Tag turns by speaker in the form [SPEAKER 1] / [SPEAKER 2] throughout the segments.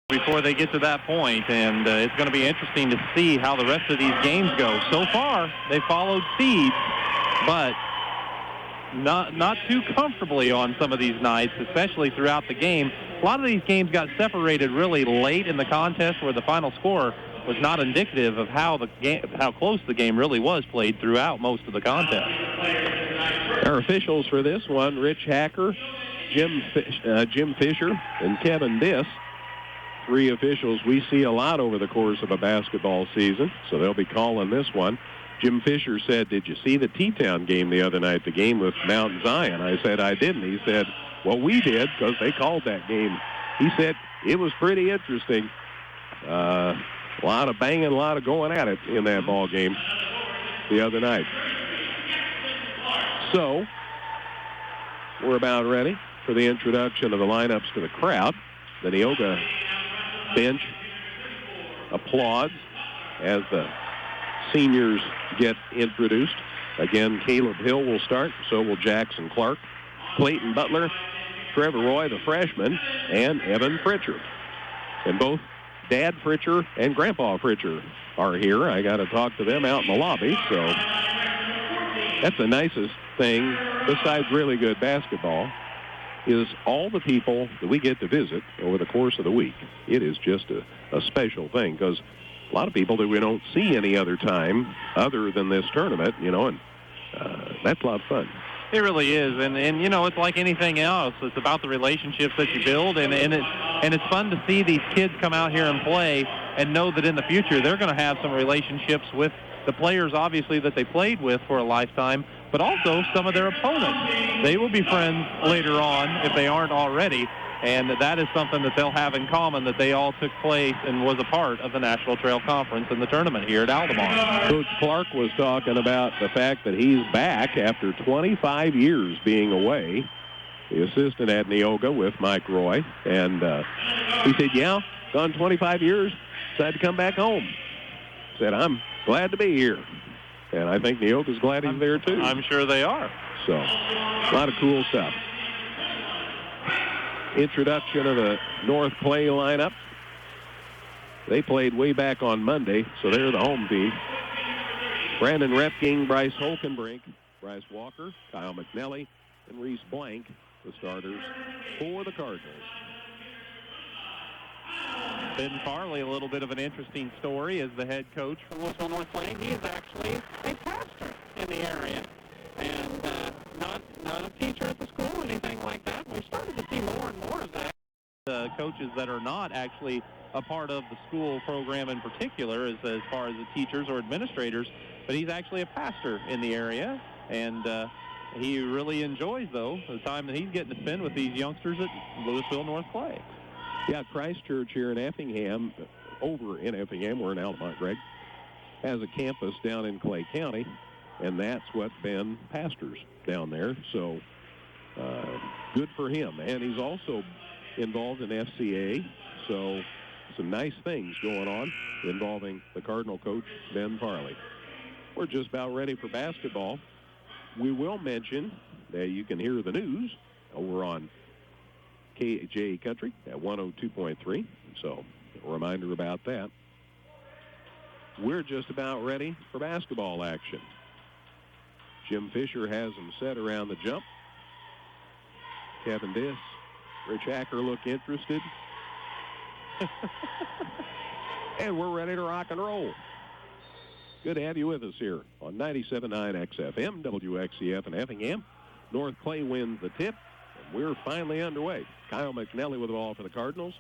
[SPEAKER 1] before they get to that point, and it's going to be interesting to see how the rest of these games go. So far, they followed seeds, but not too comfortably on some of these nights, especially throughout the game. A lot of these games got separated really late in the contest, where the final score was not indicative of how close the game really was played throughout most of the contest.
[SPEAKER 2] Our officials for this one: Rich Hacker, Jim Fisher, and Kevin Diss. Three officials we see a lot over the course of a basketball season, so they'll be calling this one. Jim Fisher said, "Did you see the T-Town game the other night, the game with Mount Zion?" I said, "I didn't." He said, "Well, we did, because they called that game." He said, "It was pretty interesting. A lot of banging, a lot of going at it in that ball game the other night." So we're about ready for the introduction of the lineups to the crowd. The Neoga bench applauds as the seniors get introduced. Again, Caleb Hill will start, so will Jackson Clark, Clayton Butler, Trevor Roy, the freshman, and Evan Fritcher. And both Dad Fritcher and Grandpa Fritcher are here. I got to talk to them out in the lobby, so that's the nicest thing, besides really good basketball, is all the people that we get to visit over the course of the week. It is just a special thing, because a lot of people that we don't see any other time other than this tournament, and that's a lot of fun.
[SPEAKER 1] It really is, and it's like anything else. It's about the relationships that you build, and it's fun to see these kids come out here and play and know that in the future they're going to have some relationships with the players, obviously, that they played with for a lifetime, but also some of their opponents. They will be friends later on if they aren't already, and that is something that they'll have in common, that they all took place and was a part of the National Trail Conference and the tournament here at Altamont.
[SPEAKER 2] Coach Clark was talking about the fact that he's back after 25 years being away, the assistant at Neoga with Mike Roy, and he said, "Yeah, gone 25 years, decided to come back home." Said, "I'm glad to be here." And I think Neoga's glad he's there, too.
[SPEAKER 1] I'm sure they are.
[SPEAKER 2] So, a lot of cool stuff. Introduction of the North Clay lineup. They played way back on Monday, so they're the home team. Brandon Repking, Bryce Holkenbrink, Bryce Walker, Kyle McNelly, and Reese Blank, the starters for the Cardinals.
[SPEAKER 1] Ben Farley, a little bit of an interesting story as the head coach from Louisville North Clay. He is actually a pastor in the area, and not a teacher at the school or anything like that. We've started to see more and more of that. Coaches that are not actually a part of the school program in particular, as far as the teachers or administrators, but he's actually a pastor in the area, and he really enjoys, though, the time that he's getting to spend with these youngsters at Louisville North Clay.
[SPEAKER 2] Yeah, Christ Church here in Effingham, over in Effingham, we're in Altamont, Greg, has a campus down in Clay County, and that's what Ben pastors down there. So good for him. And he's also involved in FCA, so some nice things going on involving the Cardinal coach, Ben Farley. We're just about ready for basketball. We will mention that you can hear the news over on KJ Country at 102.3, so a reminder about that. We're just about ready for basketball action. Jim Fisher has them set around the jump. Kevin Diss, Rich Hacker look interested. And we're ready to rock and roll. Good to have you with us here on 97.9 XFM, WXCF in Effingham. North Clay wins the tip. We're finally underway. Kyle McNelly with the ball for the Cardinals.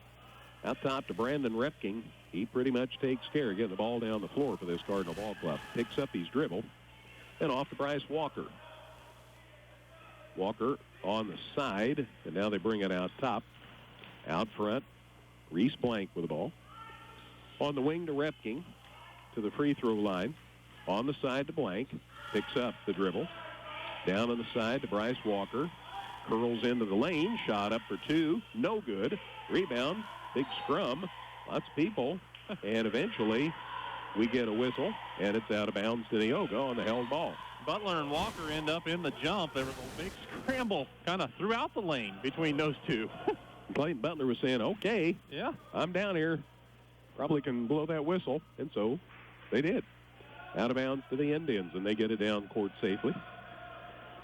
[SPEAKER 2] Out top to Brandon Repking. He pretty much takes care of getting the ball down the floor for this Cardinal ball club. Picks up his dribble. And off to Bryce Walker. Walker on the side. And now they bring it out top. Out front, Reese Blank with the ball. On the wing to Repking. To the free throw line. On the side to Blank. Picks up the dribble. Down on the side to Bryce Walker. Curls into the lane, shot up for two, no good. Rebound, big scrum, lots of people, and eventually we get a whistle, and it's out of bounds to Neoga on the held ball.
[SPEAKER 1] Butler and Walker end up in the jump. There was a big scramble kind of throughout the lane between those two.
[SPEAKER 2] Clayton Butler was saying, okay,
[SPEAKER 1] Yeah.
[SPEAKER 2] I'm down here. Probably can blow that whistle. And so they did. Out of bounds to the Indians, and they get it down court safely.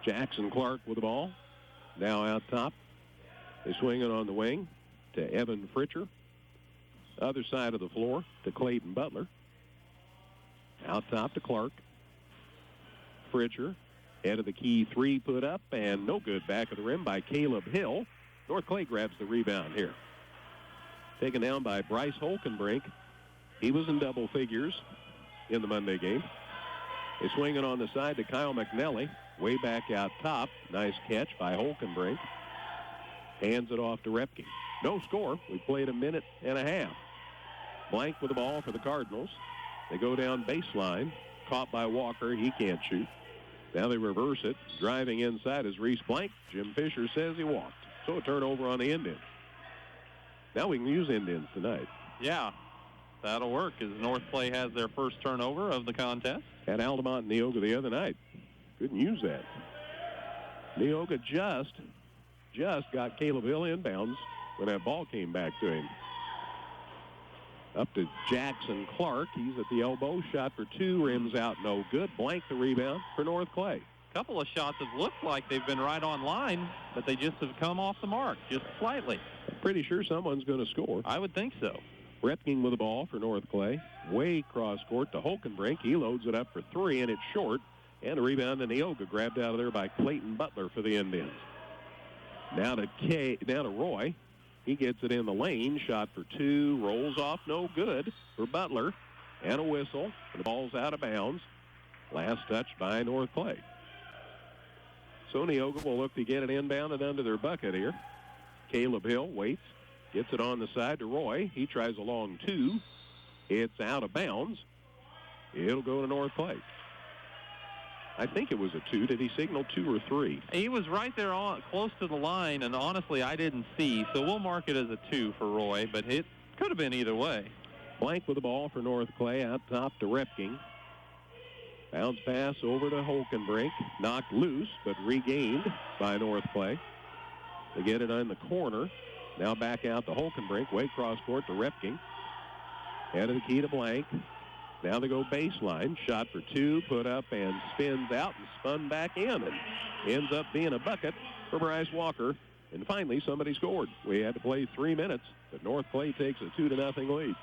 [SPEAKER 2] Jackson Clark with the ball. Now out top. They swing it on the wing to Evan Fritcher. Other side of the floor to Clayton Butler. Out top to Clark. Fritcher. Head of the key three put up, and no good. Back of the rim by Caleb Hill. North Clay grabs the rebound here. Taken down by Bryce Holkenbrink. He was in double figures in the Monday game. They swing it on the side to Kyle McNelly. Way back out top. Nice catch by Holkenbrink. Hands it off to Repke. No score. We played a minute and a half. Blank with the ball for the Cardinals. They go down baseline. Caught by Walker. He can't shoot. Now they reverse it. Driving inside is Reese Blank. Jim Fisher says he walked. So a turnover on the Indians. Now we can use Indians tonight.
[SPEAKER 1] Yeah, that'll work as North Clay has their first turnover of the contest.
[SPEAKER 2] At Altamont and Neoga the other night. Couldn't use that. Neoga just got Caleb Hill inbounds when that ball came back to him. Up to Jackson Clark. He's at the elbow. Shot for two. Rims out. No good. Blank the rebound for North Clay.
[SPEAKER 1] A couple of shots have looked like they've been right on line, but they just have come off the mark just slightly.
[SPEAKER 2] Pretty sure someone's going to score.
[SPEAKER 1] I would think so.
[SPEAKER 2] Repking with the ball for North Clay. Way cross court to Holkenbrink. He loads it up for three, and it's short. And a rebound to Neoga, grabbed out of there by Clayton Butler for the Indians. Now to Roy. He gets it in the lane. Shot for two. Rolls off. No good for Butler. And a whistle. The ball's out of bounds. Last touch by North Clay. So Neoga will look to get it inbound and under their bucket here. Caleb Hill waits. Gets it on the side to Roy. He tries a long two. It's out of bounds. It'll go to North Clay. I think it was a two. Did he signal two or three?
[SPEAKER 1] He was right there close to the line, and honestly, I didn't see. So we'll mark it as a two for Roy, but it could have been either way.
[SPEAKER 2] Blank with the ball for North Clay. Out top to Repking. Bounce pass over to Holkenbrink. Knocked loose, but regained by North Clay. They get it on the corner. Now back out to Holkenbrink. Way cross court to Repking. Head of the key to Blank. Now they go baseline. Shot for two. Put up and spins out and spun back in. And ends up being a bucket for Bryce Walker. And finally, somebody scored. We had to play 3 minutes, but North Clay takes a 2-0 lead.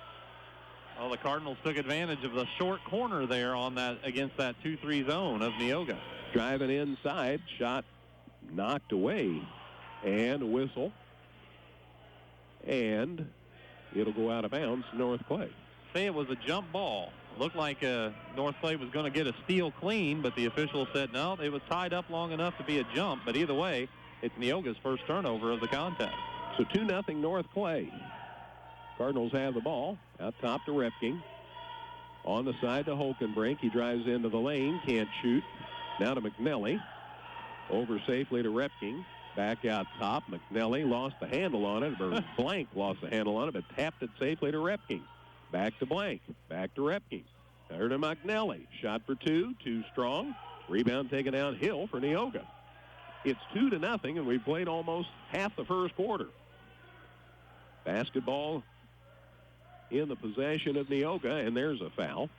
[SPEAKER 1] Well, the Cardinals took advantage of the short corner there on that against that 2-3 zone of Neoga.
[SPEAKER 2] Driving inside, shot knocked away, and a whistle, and it'll go out of bounds to North Clay.
[SPEAKER 1] Say it was a jump ball. Looked like North Clay was going to get a steal clean, but the official said no, it was tied up long enough to be a jump. But either way, it's Neoga's first turnover of the contest.
[SPEAKER 2] So 2-0 North Clay. Cardinals have the ball. Out top to Repking. On the side to Holkenbrink. He drives into the lane. Can't shoot. Now to McNelly. Over safely to Repking. Back out top. McNelly lost the handle on it. Or Blank lost the handle on it, but tapped it safely to Repking. Back to Blank. Back to Repking. There to McNelly. Shot for two. Too strong. Rebound taken downhill for Neoga. It's 2-0, and we played almost half the first quarter. Basketball in the possession of Neoga, and there's a foul.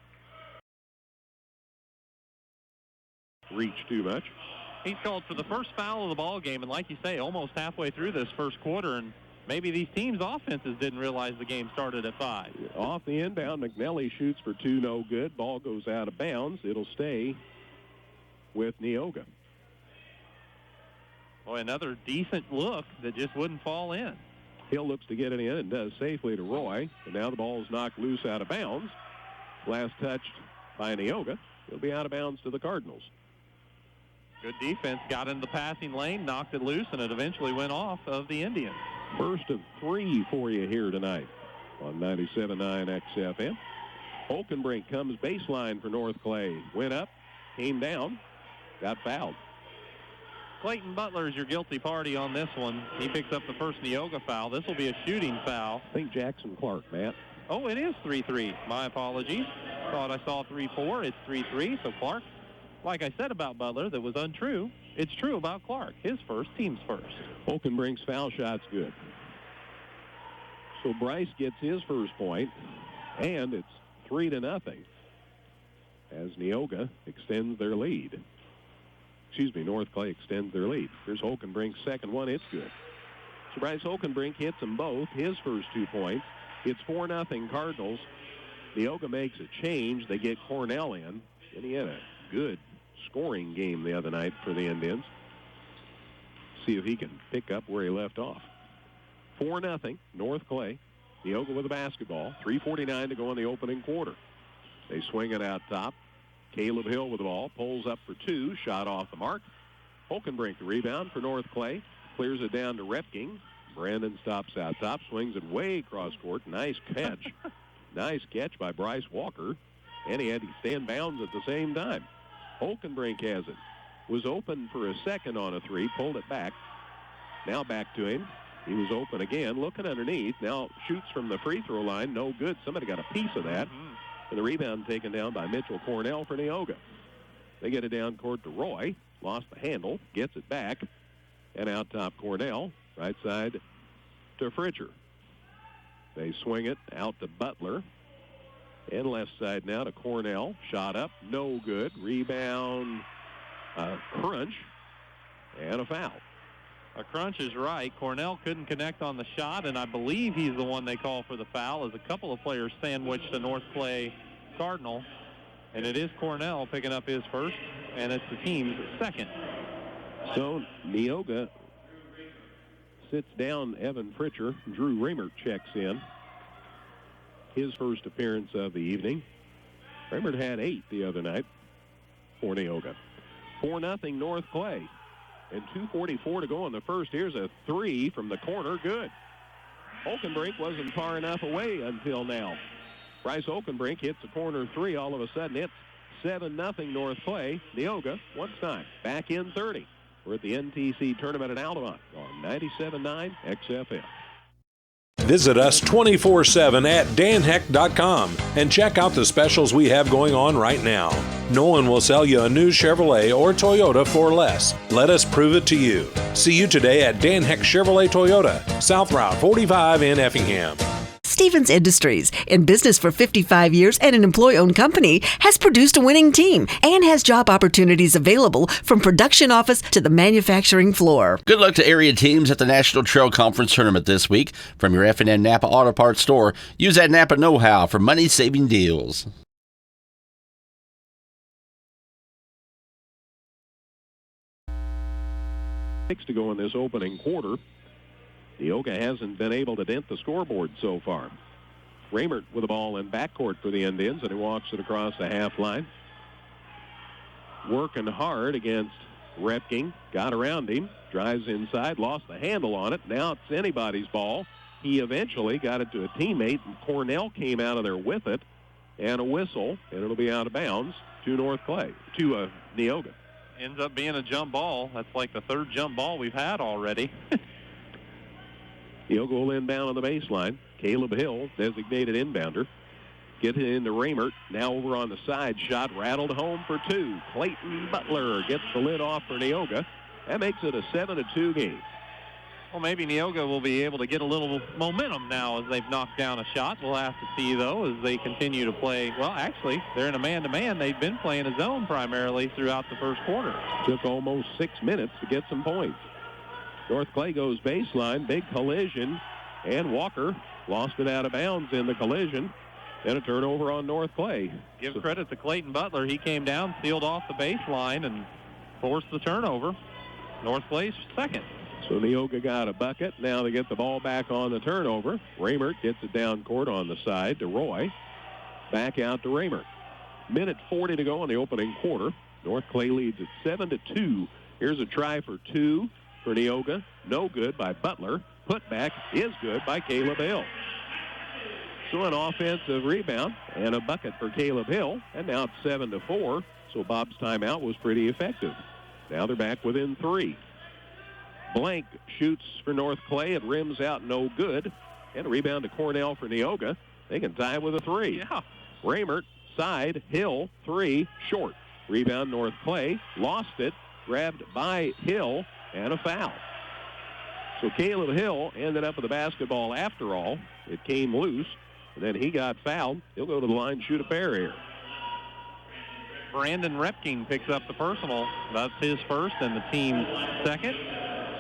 [SPEAKER 2] Reached too much.
[SPEAKER 1] He's called for the first foul of the ball game, and like you say, almost halfway through this first quarter, and maybe these teams' offenses didn't realize the game started at 5.
[SPEAKER 2] Off the inbound, McNelly shoots for two, no good. Ball goes out of bounds. It'll stay with Neoga.
[SPEAKER 1] Boy, another decent look that just wouldn't fall in.
[SPEAKER 2] Hill looks to get it in and does safely to Roy. And now the ball's knocked loose out of bounds. Last touched by Neoga. It'll be out of bounds to the Cardinals.
[SPEAKER 1] Good defense. Got in the passing lane, knocked it loose, and it eventually went off of the Indians.
[SPEAKER 2] First of 3 for you here tonight on 97.9 XFM. Holkenbrink comes baseline for North Clay. Went up, came down, got fouled.
[SPEAKER 1] Clayton Butler is your guilty party on this one. He picks up the first Neoga foul. This will be a shooting foul.
[SPEAKER 2] I think Jackson Clark, Matt.
[SPEAKER 1] Oh, it is 3-3. My apologies. Thought I saw 3-4. It's 3-3. So Clark, like I said about Butler, that was untrue. It's true about Clark. His first, team's first.
[SPEAKER 2] Holkenbrink's foul shot's good. So Bryce gets his first point, and it's 3-0 as Neoga extends their lead. North Clay extends their lead. Here's Holkenbrink's second one. It's good. So Bryce Holkenbrink hits them both, his first 2 points. It's 4-0 Cardinals. Neoga makes a change. They get Cornell in, and he had a good scoring game the other night for the Indians. See if he can pick up where he left off. 4-0 North Clay. Neoga with the basketball. 3:49 to go in the opening quarter. They swing it out top. Caleb Hill with the ball. Pulls up for 2. Shot off the mark. Holkenbrink the rebound for North Clay. Clears it down to Repking. Brandon stops out top. Swings it way across court. Nice catch. Nice catch by Bryce Walker. And he had to stay in bounds at the same time. Holkenbrink has it. Was open for a second on a 3. Pulled it back. Now back to him. He was open again. Looking underneath. Now shoots from the free throw line. No good. Somebody got a piece of that. And the rebound taken down by Mitchell Cornell for Neoga. They get it down court to Roy. Lost the handle. Gets it back. And out top Cornell. Right side to Fritcher. They swing it out to Butler. And left side now to Cornell. Shot up. No good. Rebound. Crunch. And a foul.
[SPEAKER 1] A crunch is right. Cornell couldn't connect on the shot, and I believe he's the one they call for the foul, as a couple of players sandwiched the North Clay Cardinal. And it is Cornell picking up his first, and it's the team's second.
[SPEAKER 2] So Neoga sits down Evan Fritcher. Drew Reimert checks in. His first appearance of the evening. Reimert had 8 the other night for Neoga. 4-0 North Clay. And 2:44 to go in the first. Here's a 3 from the corner. Good. Holkenbrink wasn't far enough away until now. Bryce Holkenbrink hits a corner 3. All of a sudden, it's 7-0 North Clay. Neoga, once time, back in 30. We're at the NTC tournament in Altamont on 97.9 XFM.
[SPEAKER 3] Visit us 24/7 at danheck.com and check out the specials we have going on right now. No one will sell you a new Chevrolet or Toyota for less. Let us prove it to you. See you today at Dan Heck Chevrolet Toyota, South Route 45 in Effingham.
[SPEAKER 4] Stevens Industries, in business for 55 years and an employee-owned company, has produced a winning team and has job opportunities available from production office to the manufacturing floor.
[SPEAKER 5] Good luck to area teams at the National Trail Conference Tournament this week. From your F&N Napa Auto Parts store, use that Napa know-how for money-saving deals.
[SPEAKER 2] To go in this opening quarter. Neoga hasn't been able to dent the scoreboard so far. Reimert with the ball in backcourt for the Indians, and he walks it across the half line. Working hard against Repking. Got around him. Drives inside. Lost the handle on it. Now it's anybody's ball. He eventually got it to a teammate, and Cornell came out of there with it. And a whistle, and it'll be out of bounds to Neoga.
[SPEAKER 1] Ends up being a jump ball. That's like the third jump ball we've had already.
[SPEAKER 2] Neoga will inbound on the baseline. Caleb Hill, designated inbounder. Get it into Reimert. Now over on the side. Shot rattled home for 2. Clayton Butler gets the lid off for Neoga. That makes it a 7-2 game.
[SPEAKER 1] Well, maybe Neoga will be able to get a little momentum now as they've knocked down a shot. We'll have to see, though, as they continue to play. Well, actually, they're in a man-to-man. They've been playing a zone primarily throughout the first quarter.
[SPEAKER 2] Took almost 6 minutes to get some points. North Clay goes baseline. Big collision. And Walker lost it out of bounds in the collision. And a turnover on North Clay.
[SPEAKER 1] Give credit to Clayton Butler. He came down, sealed off the baseline, and forced the turnover. North Clay's second.
[SPEAKER 2] So Neoga got a bucket. Now they get the ball back on the turnover. Reimert gets it down court on the side to Roy. Back out to Reimert. Minute 40 to go in the opening quarter. North Clay leads at 7-2. Here's a try for 2 for Neoga. No good by Butler. Putback is good by Caleb Hill. So an offensive rebound and a bucket for Caleb Hill. And now it's 7-4. So Bob's timeout was pretty effective. Now they're back within 3. Blank shoots for North Clay. It rims out, no good. And a rebound to Cornell for Neoga. They can tie with a 3.
[SPEAKER 1] Yeah.
[SPEAKER 2] Reimert, side, Hill, 3, short. Rebound North Clay. Lost it. Grabbed by Hill. And a foul. So Caleb Hill ended up with the basketball after all. It came loose, and then he got fouled. He'll go to the line, shoot a pair here.
[SPEAKER 1] Brandon Repking picks up the personal. That's his first and the team's second.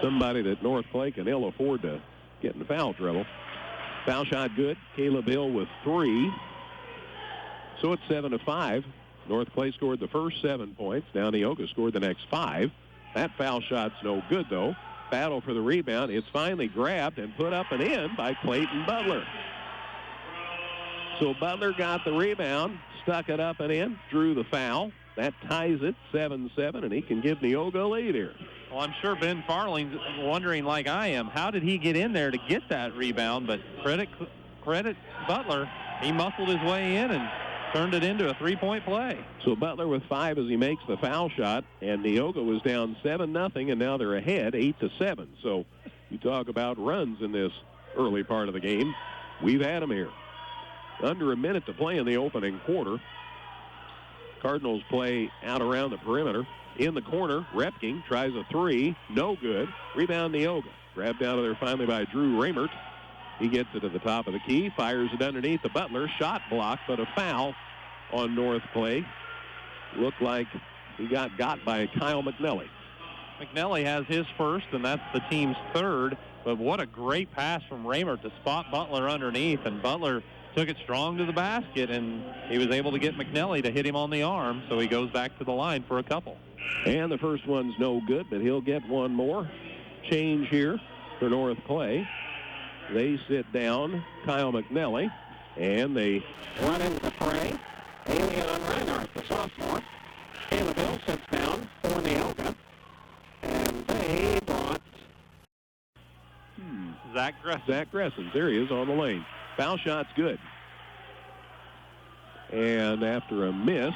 [SPEAKER 2] Somebody that North Clay can ill afford to get in foul trouble. Foul shot good. Caleb Hill with 3. So it's 7-5. North Clay scored the first 7 points. Now Neoga scored the next 5. That foul shot's no good, though. Battle for the rebound. It's finally grabbed and put up and in by Clayton Butler. So Butler got the rebound, stuck it up and in, drew the foul. That ties it 7-7, and he can give Neoga a lead here.
[SPEAKER 1] Well, I'm sure Ben Farling's wondering, like I am, how did he get in there to get that rebound? But credit Butler. He muscled his way in and turned it into a 3-point play.
[SPEAKER 2] So Butler with 5 as he makes the foul shot, and Neoga was down 7-0, and now they're ahead 8-7. So you talk about runs in this early part of the game. We've had them here. Under a minute to play in the opening quarter. Cardinals play out around the perimeter. In the corner, Repking tries a 3. No good. Rebound Neoga. Grabbed out of there finally by Drew Ramert. He gets it to the top of the key. Fires it underneath the Butler. Shot blocked, but a foul on North Clay. Looked like he got by Kyle McNelly.
[SPEAKER 1] McNelly has his first, and that's the team's third. But what a great pass from Ramert to spot Butler underneath. And Butler took it strong to the basket, and he was able to get McNelly to hit him on the arm. So he goes back to the line for a couple.
[SPEAKER 2] And the first one's no good, but he'll get one more. Change here for North Clay. They sit down Kyle McNelly, and they run into the fray. Leon Reinhardt, the sophomore. Caleb Hill sits down for Neoga. And they brought
[SPEAKER 1] Zach Gressens.
[SPEAKER 2] Zach Gressens. There he is on the lane. Foul shot's good. And after a miss,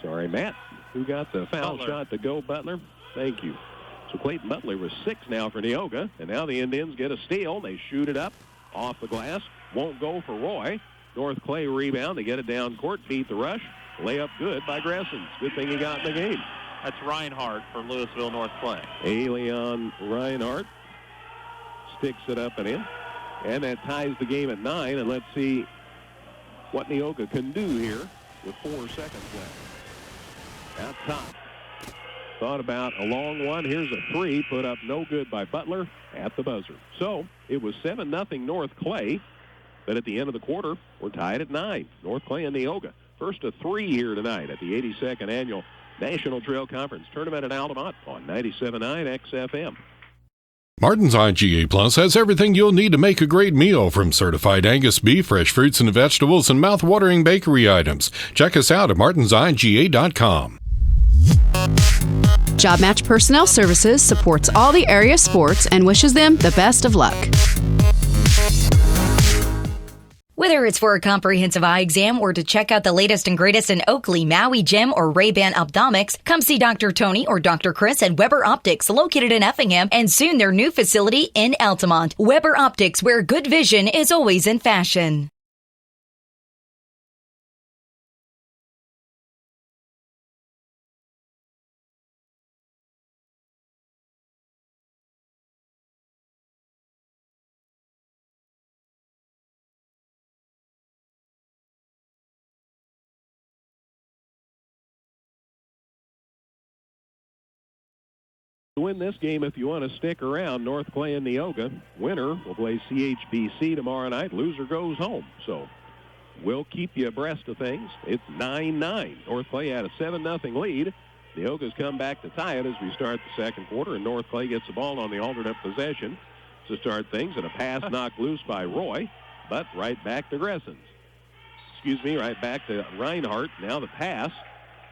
[SPEAKER 2] sorry, Matt, who got the foul shot to go? Butler. Thank you. So Clayton Butler was 6 now for Neoga, and now the Indians get a steal. They shoot it up off the glass. Won't go for Roy. North Clay rebound. They get it down court, beat the rush. Layup good by Gressens. Good thing he got in the game.
[SPEAKER 1] That's Reinhardt for Louisville North Clay.
[SPEAKER 2] Leon Reinhardt sticks it up and in. And that ties the game at 9. And let's see what Neoga can do here with 4 seconds left. Out top. Thought about a long one. Here's a 3 put up no good by Butler at the buzzer. So it was 7-0 North Clay. But at the end of the quarter, we're tied at 9. North Clay and Neoga. First of 3 here tonight at the 82nd Annual National Trail Conference Tournament in Altamont on 97.9 XFM.
[SPEAKER 6] Martin's IGA Plus has everything you'll need to make a great meal, from certified Angus beef, fresh fruits and vegetables, and mouth-watering bakery items. Check us out at martinsiga.com.
[SPEAKER 7] Job Match Personnel Services supports all the area sports and wishes them the best of luck.
[SPEAKER 8] Whether it's for a comprehensive eye exam or to check out the latest and greatest in Oakley, Maui Gym, or Ray-Ban Ophthalmics, come see Dr. Tony or Dr. Chris at Weber Optics, located in Effingham, and soon their new facility in Altamont. Weber Optics, where good vision is always in fashion.
[SPEAKER 2] To win this game, if you want to stick around, North Clay and Neoga. Winner will play CHBC tomorrow night. Loser goes home. So we'll keep you abreast of things. It's 9-9. North Clay had a 7-0 lead. Neoga's come back to tie it as we start the second quarter, and North Clay gets the ball on the alternate possession to start things, and a pass knocked loose by Roy, but right back to Gressens. Right back to Reinhardt. Now the pass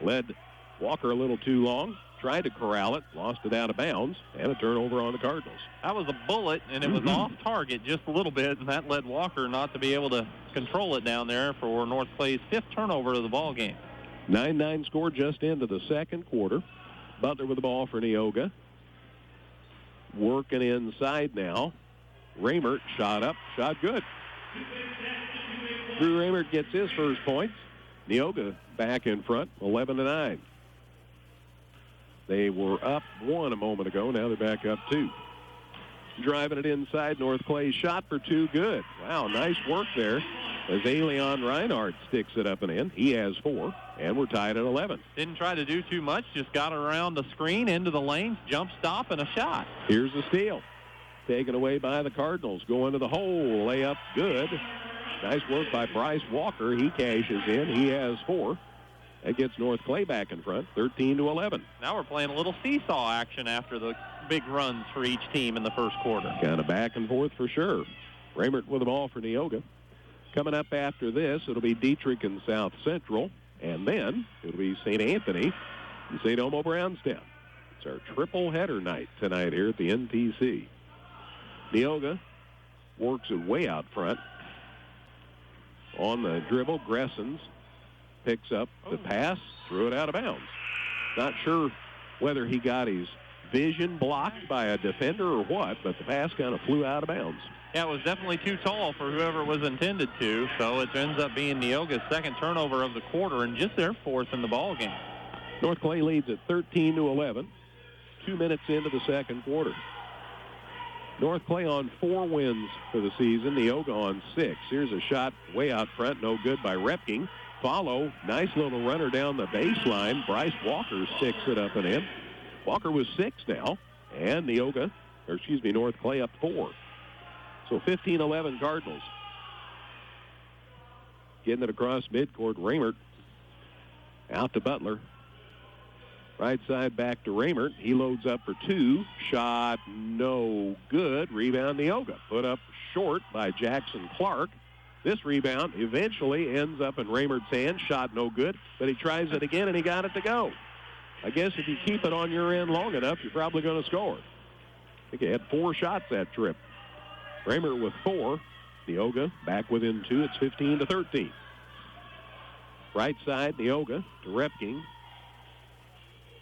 [SPEAKER 2] led Walker a little too long. Tried to corral it, lost it out of bounds, and a turnover on the Cardinals.
[SPEAKER 1] That was a bullet, and it was off target just a little bit, and that led Walker not to be able to control it down there for North Clay's 5th turnover of the ball game.
[SPEAKER 2] 9-9 score just into the second quarter. Butler with the ball for Neoga. Working inside now. Ramert shot up, shot good. Drew Ramert gets his first points. Neoga back in front, 11-9. They were up 1 a moment ago. Now they're back up 2. Driving it inside, North Clay shot for 2, good. Wow, nice work there as Leon Reinhardt sticks it up and in. He has 4, and we're tied at 11.
[SPEAKER 1] Didn't try to do too much, just got around the screen, into the lanes, jump stop, and a shot.
[SPEAKER 2] Here's a steal. Taken away by the Cardinals. Going to the hole, layup, good. Nice work by Bryce Walker. He cashes in. He has 4. That gets North Clay back in front, 13-11.
[SPEAKER 1] Now we're playing a little seesaw action after the big runs for each team in the first quarter.
[SPEAKER 2] Kind of back and forth for sure. Raymert with the ball for Neoga. Coming up after this, it'll be Dietrich and South Central, and then it'll be St. Anthony and St. Elmo Brownstown. It's our triple header night tonight here at the NTC. Neoga works it way out front. On the dribble, Gressens picks up the pass, threw it out of bounds. Not sure whether he got his vision blocked by a defender or what, but the pass kind of flew out of bounds.
[SPEAKER 1] Yeah, it was definitely too tall for whoever it was intended to, so it ends up being Neoga's second turnover of the quarter and just their 4th in the ball game.
[SPEAKER 2] North Clay leads at 13-11, 2 minutes into the second quarter. North Clay on 4 wins for the season, Neoga on 6. Here's a shot way out front, no good by Repking. Follow, nice little runner down the baseline. Bryce Walker sticks it up and in. Walker was 6 now, and North Clay up 4. So 15-11 Cardinals. Getting it across midcourt, Raymert out to Butler. Right side back to Raymert. He loads up for 2. Shot no good. Rebound Neoga. Put up short by Jackson Clark. This rebound eventually ends up in Raymert's hand. Shot no good, but he tries it again, and he got it to go. I guess if you keep it on your end long enough, you're probably going to score. I think he had 4 shots that trip. Raymert with 4. Neoga back within 2. It's 15-13. Right side, Neoga to Repking.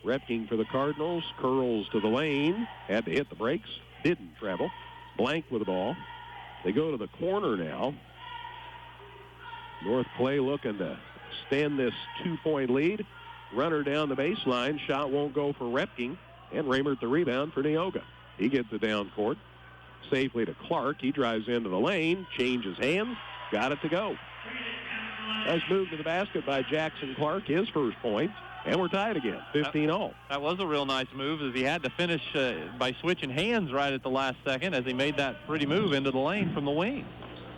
[SPEAKER 2] Repking for the Cardinals. Curls to the lane. Had to hit the brakes. Didn't travel. Blank with the ball. They go to the corner now. North Clay looking to extend this 2-point lead. Runner down the baseline. Shot won't go for Repking. And Raymert the rebound for Neoga. He gets it down court. Safely to Clark. He drives into the lane. Changes hands. Got it to go. Nice move to the basket by Jackson Clark. His first point. And we're tied again, 15-all.
[SPEAKER 1] That was a real nice move, as he had to finish by switching hands right at the last second as he made that pretty move into the lane from the wing.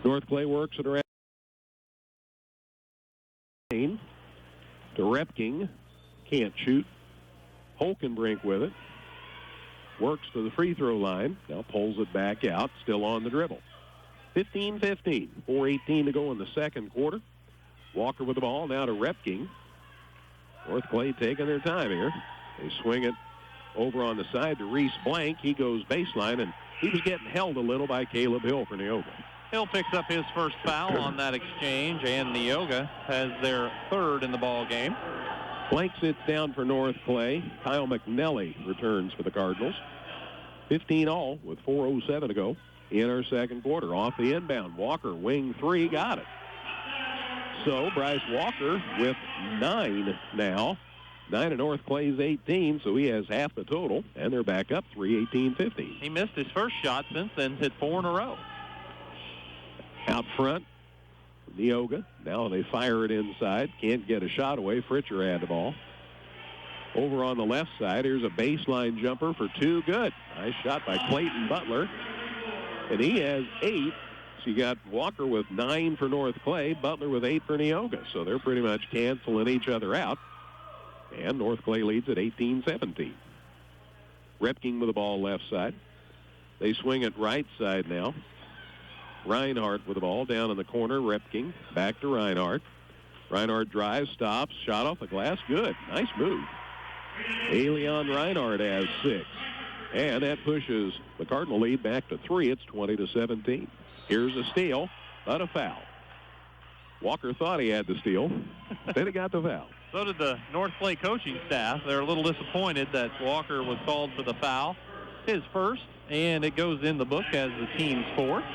[SPEAKER 2] North Clay works it around to Repking. Can't shoot. Holkenbrink with it. Works to the free throw line. Now pulls it back out. Still on the dribble. 15-15. 4:18 to go in the second quarter. Walker with the ball. Now to Repking. North Clay taking their time here. They swing it over on the side to Reese Blank. He goes baseline, and he was getting held a little by Caleb Hill for Neoga.
[SPEAKER 1] Hill picks up his first foul on that exchange, and Neoga has their 3rd in the ball game.
[SPEAKER 2] Blank sits down for North Clay. Kyle McNelly returns for the Cardinals. 15-all with 4:07 to go in our second quarter. Off the inbound, Walker, wing 3, got it. So Bryce Walker with 9 now. 9 of North Clay's 18, so he has half the total, and they're back up 3, 18-15.
[SPEAKER 1] He missed his first shot since then, hit 4 in a row.
[SPEAKER 2] Out front, Neoga. Now they fire it inside. Can't get a shot away. Fritcher had the ball. Over on the left side, here's a baseline jumper for 2. Good. Nice shot by Clayton Butler. And he has 8. So you got Walker with 9 for North Clay, Butler with 8 for Neoga. So they're pretty much canceling each other out. And North Clay leads at 18-17. Repking with the ball left side. They swing it right side now. Reinhardt with the ball down in the corner. Repking back to Reinhardt. Reinhardt drives, stops, shot off the glass. Good. Nice move. Leon Reinhardt has 6. And that pushes the Cardinal lead back to 3. It's 20-17. Here's a steal, but a foul. Walker thought he had the steal. Then he got the foul.
[SPEAKER 1] So did the North Clay coaching staff. They're a little disappointed that Walker was called for the foul. His first, and it goes in the book as the team's 4th.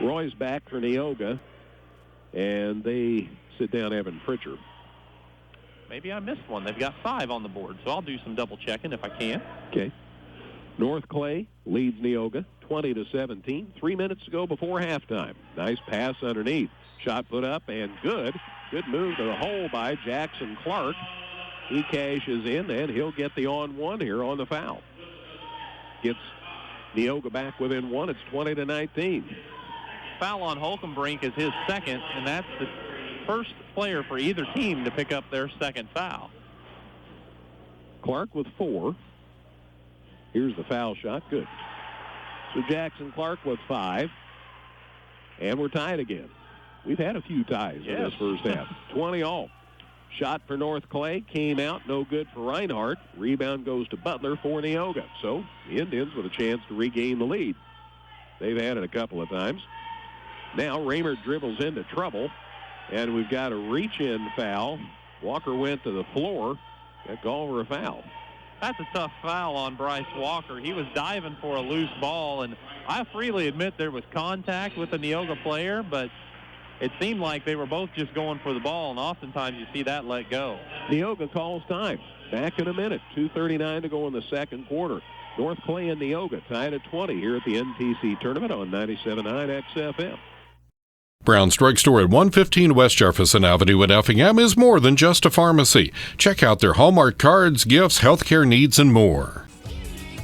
[SPEAKER 2] Roy's back for Neoga, and they sit down Evan Fritcher.
[SPEAKER 1] maybe I missed one. They've got 5 on the board, so I'll do some double checking if I can.
[SPEAKER 2] Okay. North Clay leads Neoga 20-17. 3 minutes to go before halftime. Nice pass underneath. Shot put up and good. Good move to the hole by Jackson Clark. He cashes in, and he'll get the on-1 here on the foul. Gets Neoga back within 1. It's 20-19.
[SPEAKER 1] Foul on Holkenbrink is his second, and that's the first player for either team to pick up their second foul.
[SPEAKER 2] Clark with 4. Here's the foul shot. Good. So Jackson Clark with 5. And we're tied again. We've had a few ties in this first half. 20 all. Shot for North Clay. Came out. No good for Reinhardt. Rebound goes to Butler for Neoga. So the Indians with a chance to regain the lead. They've had it a couple of times. Now Raymert dribbles into trouble. And we've got a reach-in foul. Walker went to the floor. Got called for a foul.
[SPEAKER 1] That's a tough foul on Bryce Walker. He was diving for a loose ball, and I freely admit there was contact with the Neoga player, but it seemed like they were both just going for the ball, and oftentimes you see that let go.
[SPEAKER 2] Neoga calls time. Back in a minute. 2:39 to go in the second quarter. North Clay and Neoga tied at 20 here at the NTC tournament on 97.9 XFM.
[SPEAKER 6] Brown's Drug Store at 115 West Jefferson Avenue in Effingham is more than just a pharmacy. Check out their Hallmark cards, gifts, healthcare needs, and more.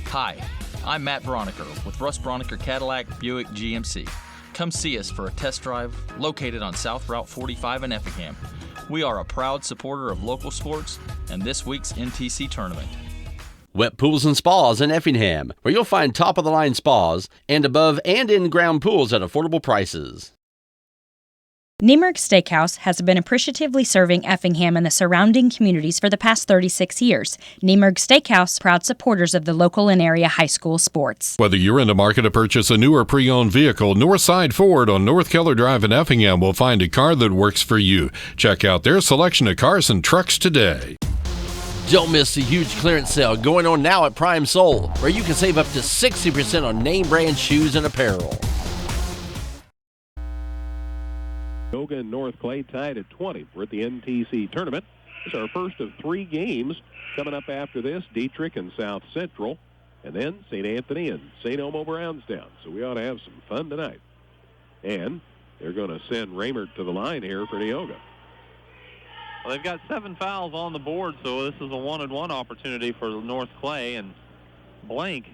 [SPEAKER 9] Hi, I'm Matt Broniker with Russ Broniker Cadillac Buick GMC. Come see us for a test drive located on South Route 45 in Effingham. We are a proud supporter of local sports and this week's NTC tournament.
[SPEAKER 5] Wet Pools and Spas in Effingham, where you'll find top-of-the-line spas and above and in-ground pools at affordable prices.
[SPEAKER 10] Niemerg Steakhouse has been appreciatively serving Effingham and the surrounding communities for the past 36 years. Niemerg Steakhouse, proud supporters of the local and area high school sports.
[SPEAKER 6] Whether you're in the market to purchase a new or pre-owned vehicle, Northside Ford on North Keller Drive in Effingham will find a car that works for you. Check out their selection of cars and trucks today.
[SPEAKER 5] Don't miss the huge clearance sale going on now at Prime Soul, where you can save up to 60% on name brand shoes and apparel.
[SPEAKER 2] Neoga and North Clay tied at 20. We're at the NTC tournament. It's our first of 3 games. Coming up after this, Dietrich and South Central, and then St. Anthony and St. Elmo Brownstown. So we ought to have some fun tonight. And they're going to send Raymert to the line here for Neoga.
[SPEAKER 1] Well, they've got 7 fouls on the board, so this is a 1-and-1 opportunity for North Clay, and Blank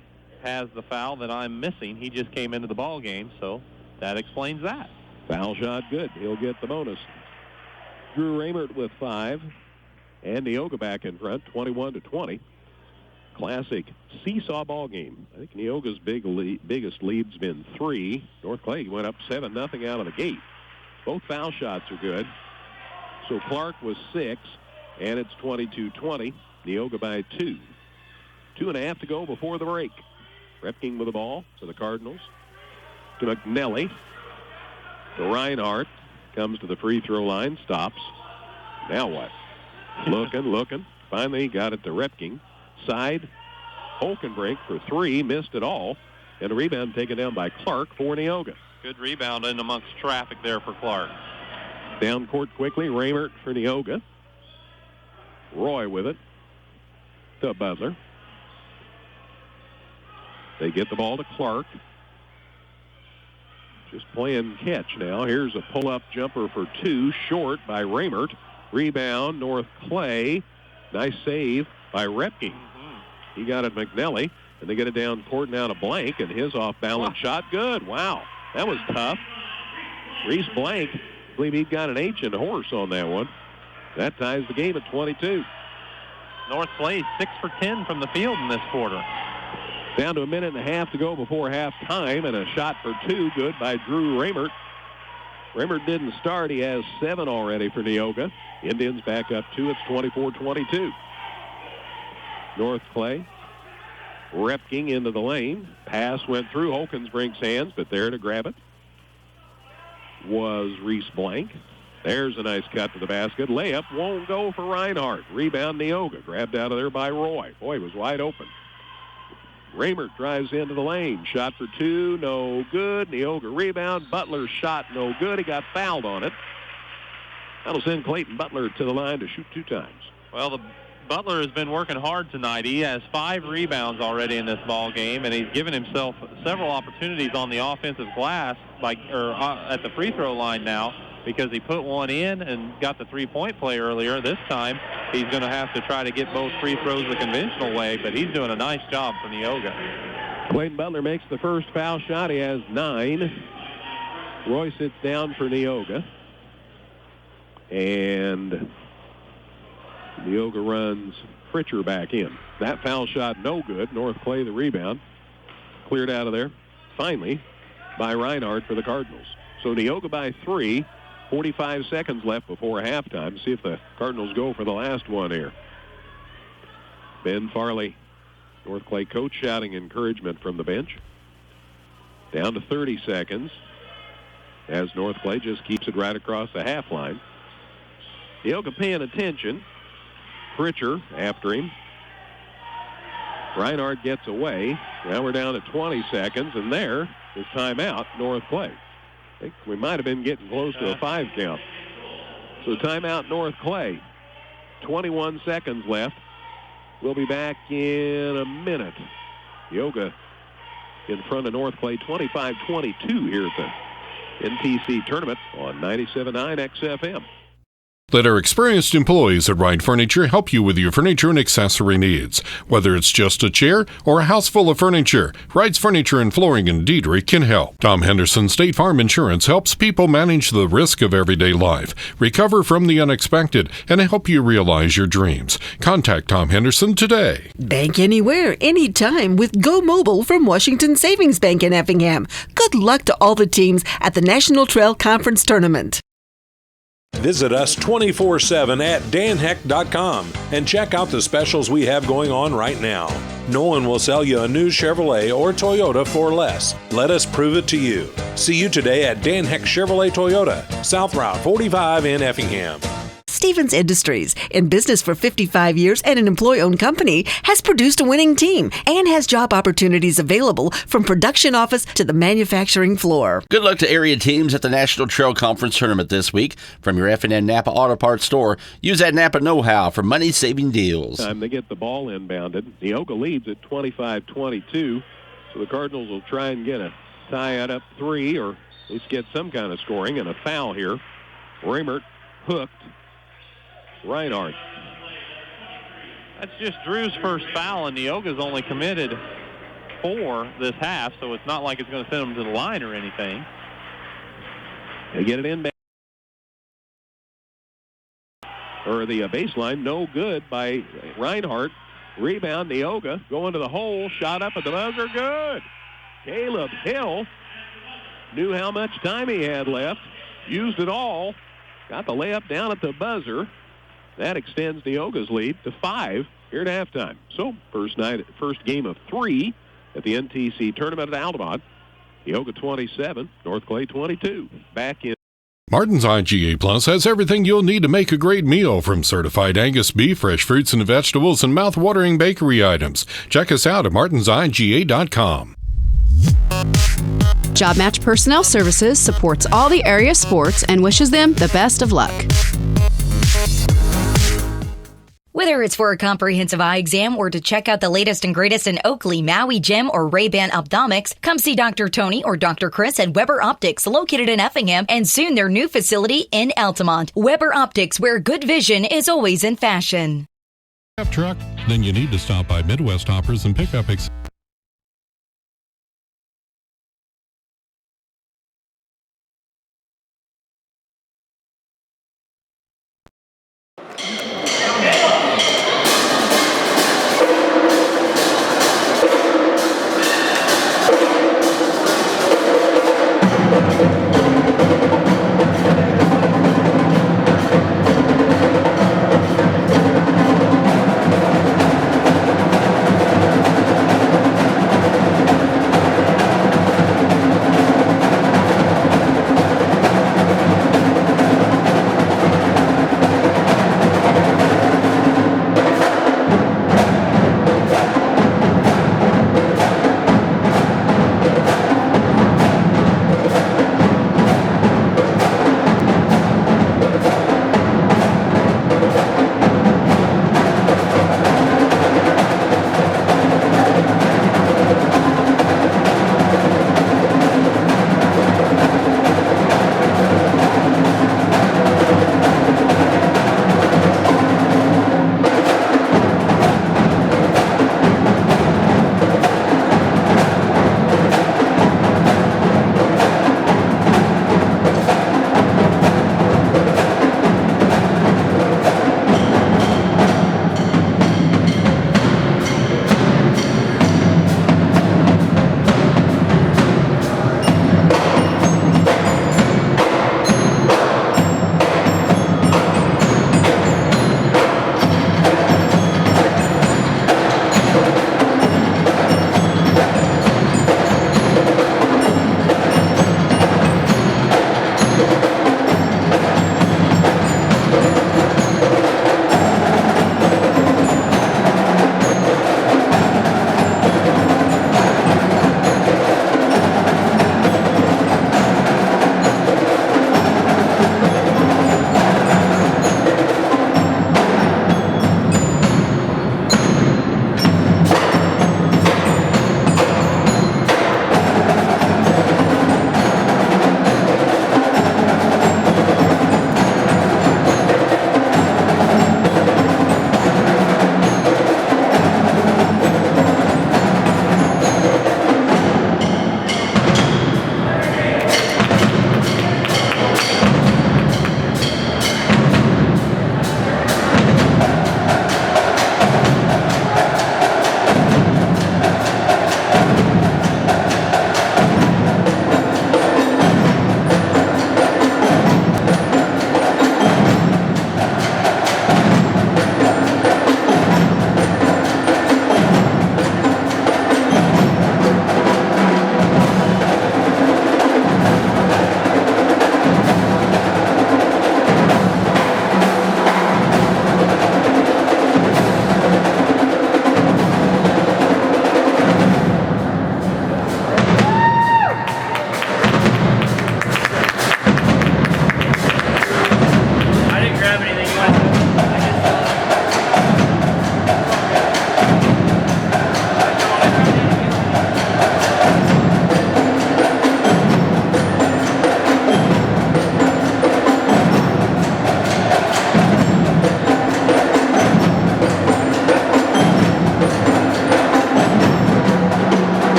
[SPEAKER 1] has the foul that I'm missing. He just came into the ball game, so that explains that.
[SPEAKER 2] Foul shot good. He'll get the bonus. Drew Raymert with 5. And Neoga back in front, 21-20. Classic seesaw ball game. I think Neoga's biggest lead's been 3. North Clay went up 7-0 out of the gate. Both foul shots are good. So Clark was 6, and it's 22-20. Neoga by 2. 2.5 to go before the break. Repking with the ball to the Cardinals. To McNelly. To Reinhardt. Comes to the free throw line. Stops. Now what? Looking. Finally got it to Repking. Side. Holkenbrink for 3. Missed it all. And a rebound taken down by Clark for Neoga.
[SPEAKER 1] Good rebound in amongst traffic there for Clark.
[SPEAKER 2] Down court quickly. Raymert for Neoga. Roy with it. To Butler. They get the ball to Clark. Just playing catch now. Here's a pull-up jumper for 2. Short by Raymert. Rebound, North Clay. Nice save by Repking. He got it McNelly, and they get it down court now to Blank, and his off-balance shot good. Wow, that was tough. Reese Blank, I believe he got an H in the horse on that one. That ties the game at 22.
[SPEAKER 1] North Clay 6 for 10 from the field in this quarter.
[SPEAKER 2] Down to a minute and a half to go before halftime, and a shot for 2 good by Drew Raymert. Raymert didn't start. He has 7 already for Neoga. Indians back up 2. It's 24-22. North Clay. Repking into the lane. Pass went through Holkensbrink's hands, but there to grab it was Reese Blank. There's a nice cut to the basket. Layup won't go for Reinhardt. Rebound Neoga. Grabbed out of there by Roy. Boy, he was wide open. Raymert drives into the lane. Shot for 2, no good. Neoga rebound. Butler's shot, no good. He got fouled on it. That'll send Clayton Butler to the line to shoot 2 times.
[SPEAKER 1] Well, the Butler has been working hard tonight. He has 5 rebounds already in this ball game, and he's given himself several opportunities on the offensive glass at the free throw line now, because he put one in and got the three-point play earlier. This time he's going to have to try to get both free throws the conventional way, but he's doing a nice job for Neoga.
[SPEAKER 2] Clayton Butler makes the first foul shot. He has 9. Roy sits down for Neoga. And Neoga runs Pritchard back in. That foul shot no good. North Clay the rebound. Cleared out of there finally by Reinhardt for the Cardinals. So Neoga by 3. 45 seconds left before halftime. See if the Cardinals go for the last one here. Ben Farley, North Clay coach, shouting encouragement from the bench. Down to 30 seconds as North Clay just keeps it right across the half line. Neoga paying attention. Pritchard after him. Reinhardt gets away. Now we're down to 20 seconds, and there is timeout, North Clay. I think we might have been getting close to a 5 count. So timeout, North Clay. 21 seconds left. We'll be back in a minute. Neoga in front of North Clay, 25-22 here at the NTC tournament on 97.9 XFM.
[SPEAKER 6] Let our experienced employees at Wright Furniture help you with your furniture and accessory needs. Whether it's just a chair or a house full of furniture, Wright's Furniture and Flooring in Diedrich can help. Tom Henderson State Farm Insurance helps people manage the risk of everyday life, recover from the unexpected, and help you realize your dreams. Contact Tom Henderson today.
[SPEAKER 4] Bank anywhere, anytime with Go Mobile from Washington Savings Bank in Effingham. Good luck to all the teams at the National Trail Conference Tournament.
[SPEAKER 3] Visit us 24/7 at danheck.com and check out the specials we have going on right now. No one will sell you a new Chevrolet or Toyota for less. Let us prove it to you. See you today at Dan Heck Chevrolet Toyota, South Route 45 in Effingham.
[SPEAKER 4] Stevens Industries, in business for 55 years and an employee-owned company, has produced a winning team and has job opportunities available from production office to the manufacturing floor.
[SPEAKER 5] Good luck to area teams at the National Trail Conference Tournament this week. From your F&N Napa Auto Parts store, use that Napa know-how for money-saving deals.
[SPEAKER 2] Time they get the ball inbounded. Neoga leads at 25-22, so the Cardinals will try and get a tie at up 3, or at least get some kind of scoring, and a foul here. Reimert hooked Reinhardt.
[SPEAKER 1] That's just Drew's first foul, and Neoga's only committed 4 this half, so it's not like it's going to send them to the line or anything.
[SPEAKER 2] They get it in, or the baseline, no good by Reinhardt. Rebound, Neoga going to the hole, shot up at the buzzer, good. Caleb Hill knew how much time he had left, used it all, got the layup down at the buzzer. That extends Neoga's lead to 5 here at halftime. So first game of 3 at the NTC tournament at Altamont. Neoga 27, North Clay 22. Back in.
[SPEAKER 6] Martin's IGA Plus has everything you'll need to make a great meal, from certified Angus beef, fresh fruits and vegetables, and mouth-watering bakery items. Check us out at martinsiga.com.
[SPEAKER 7] Job Match Personnel Services supports all the area sports and wishes them the best of luck.
[SPEAKER 8] Whether it's for a comprehensive eye exam or to check out the latest and greatest in Oakley, Maui, Gem, or Ray-Ban Optomics, come see Dr. Tony or Dr. Chris at Weber Optics, located in Effingham, and soon their new facility in Altamont. Weber Optics, where good vision is always in fashion.
[SPEAKER 6] Have truck? Then you need to stop by Midwest Hoppers and pick up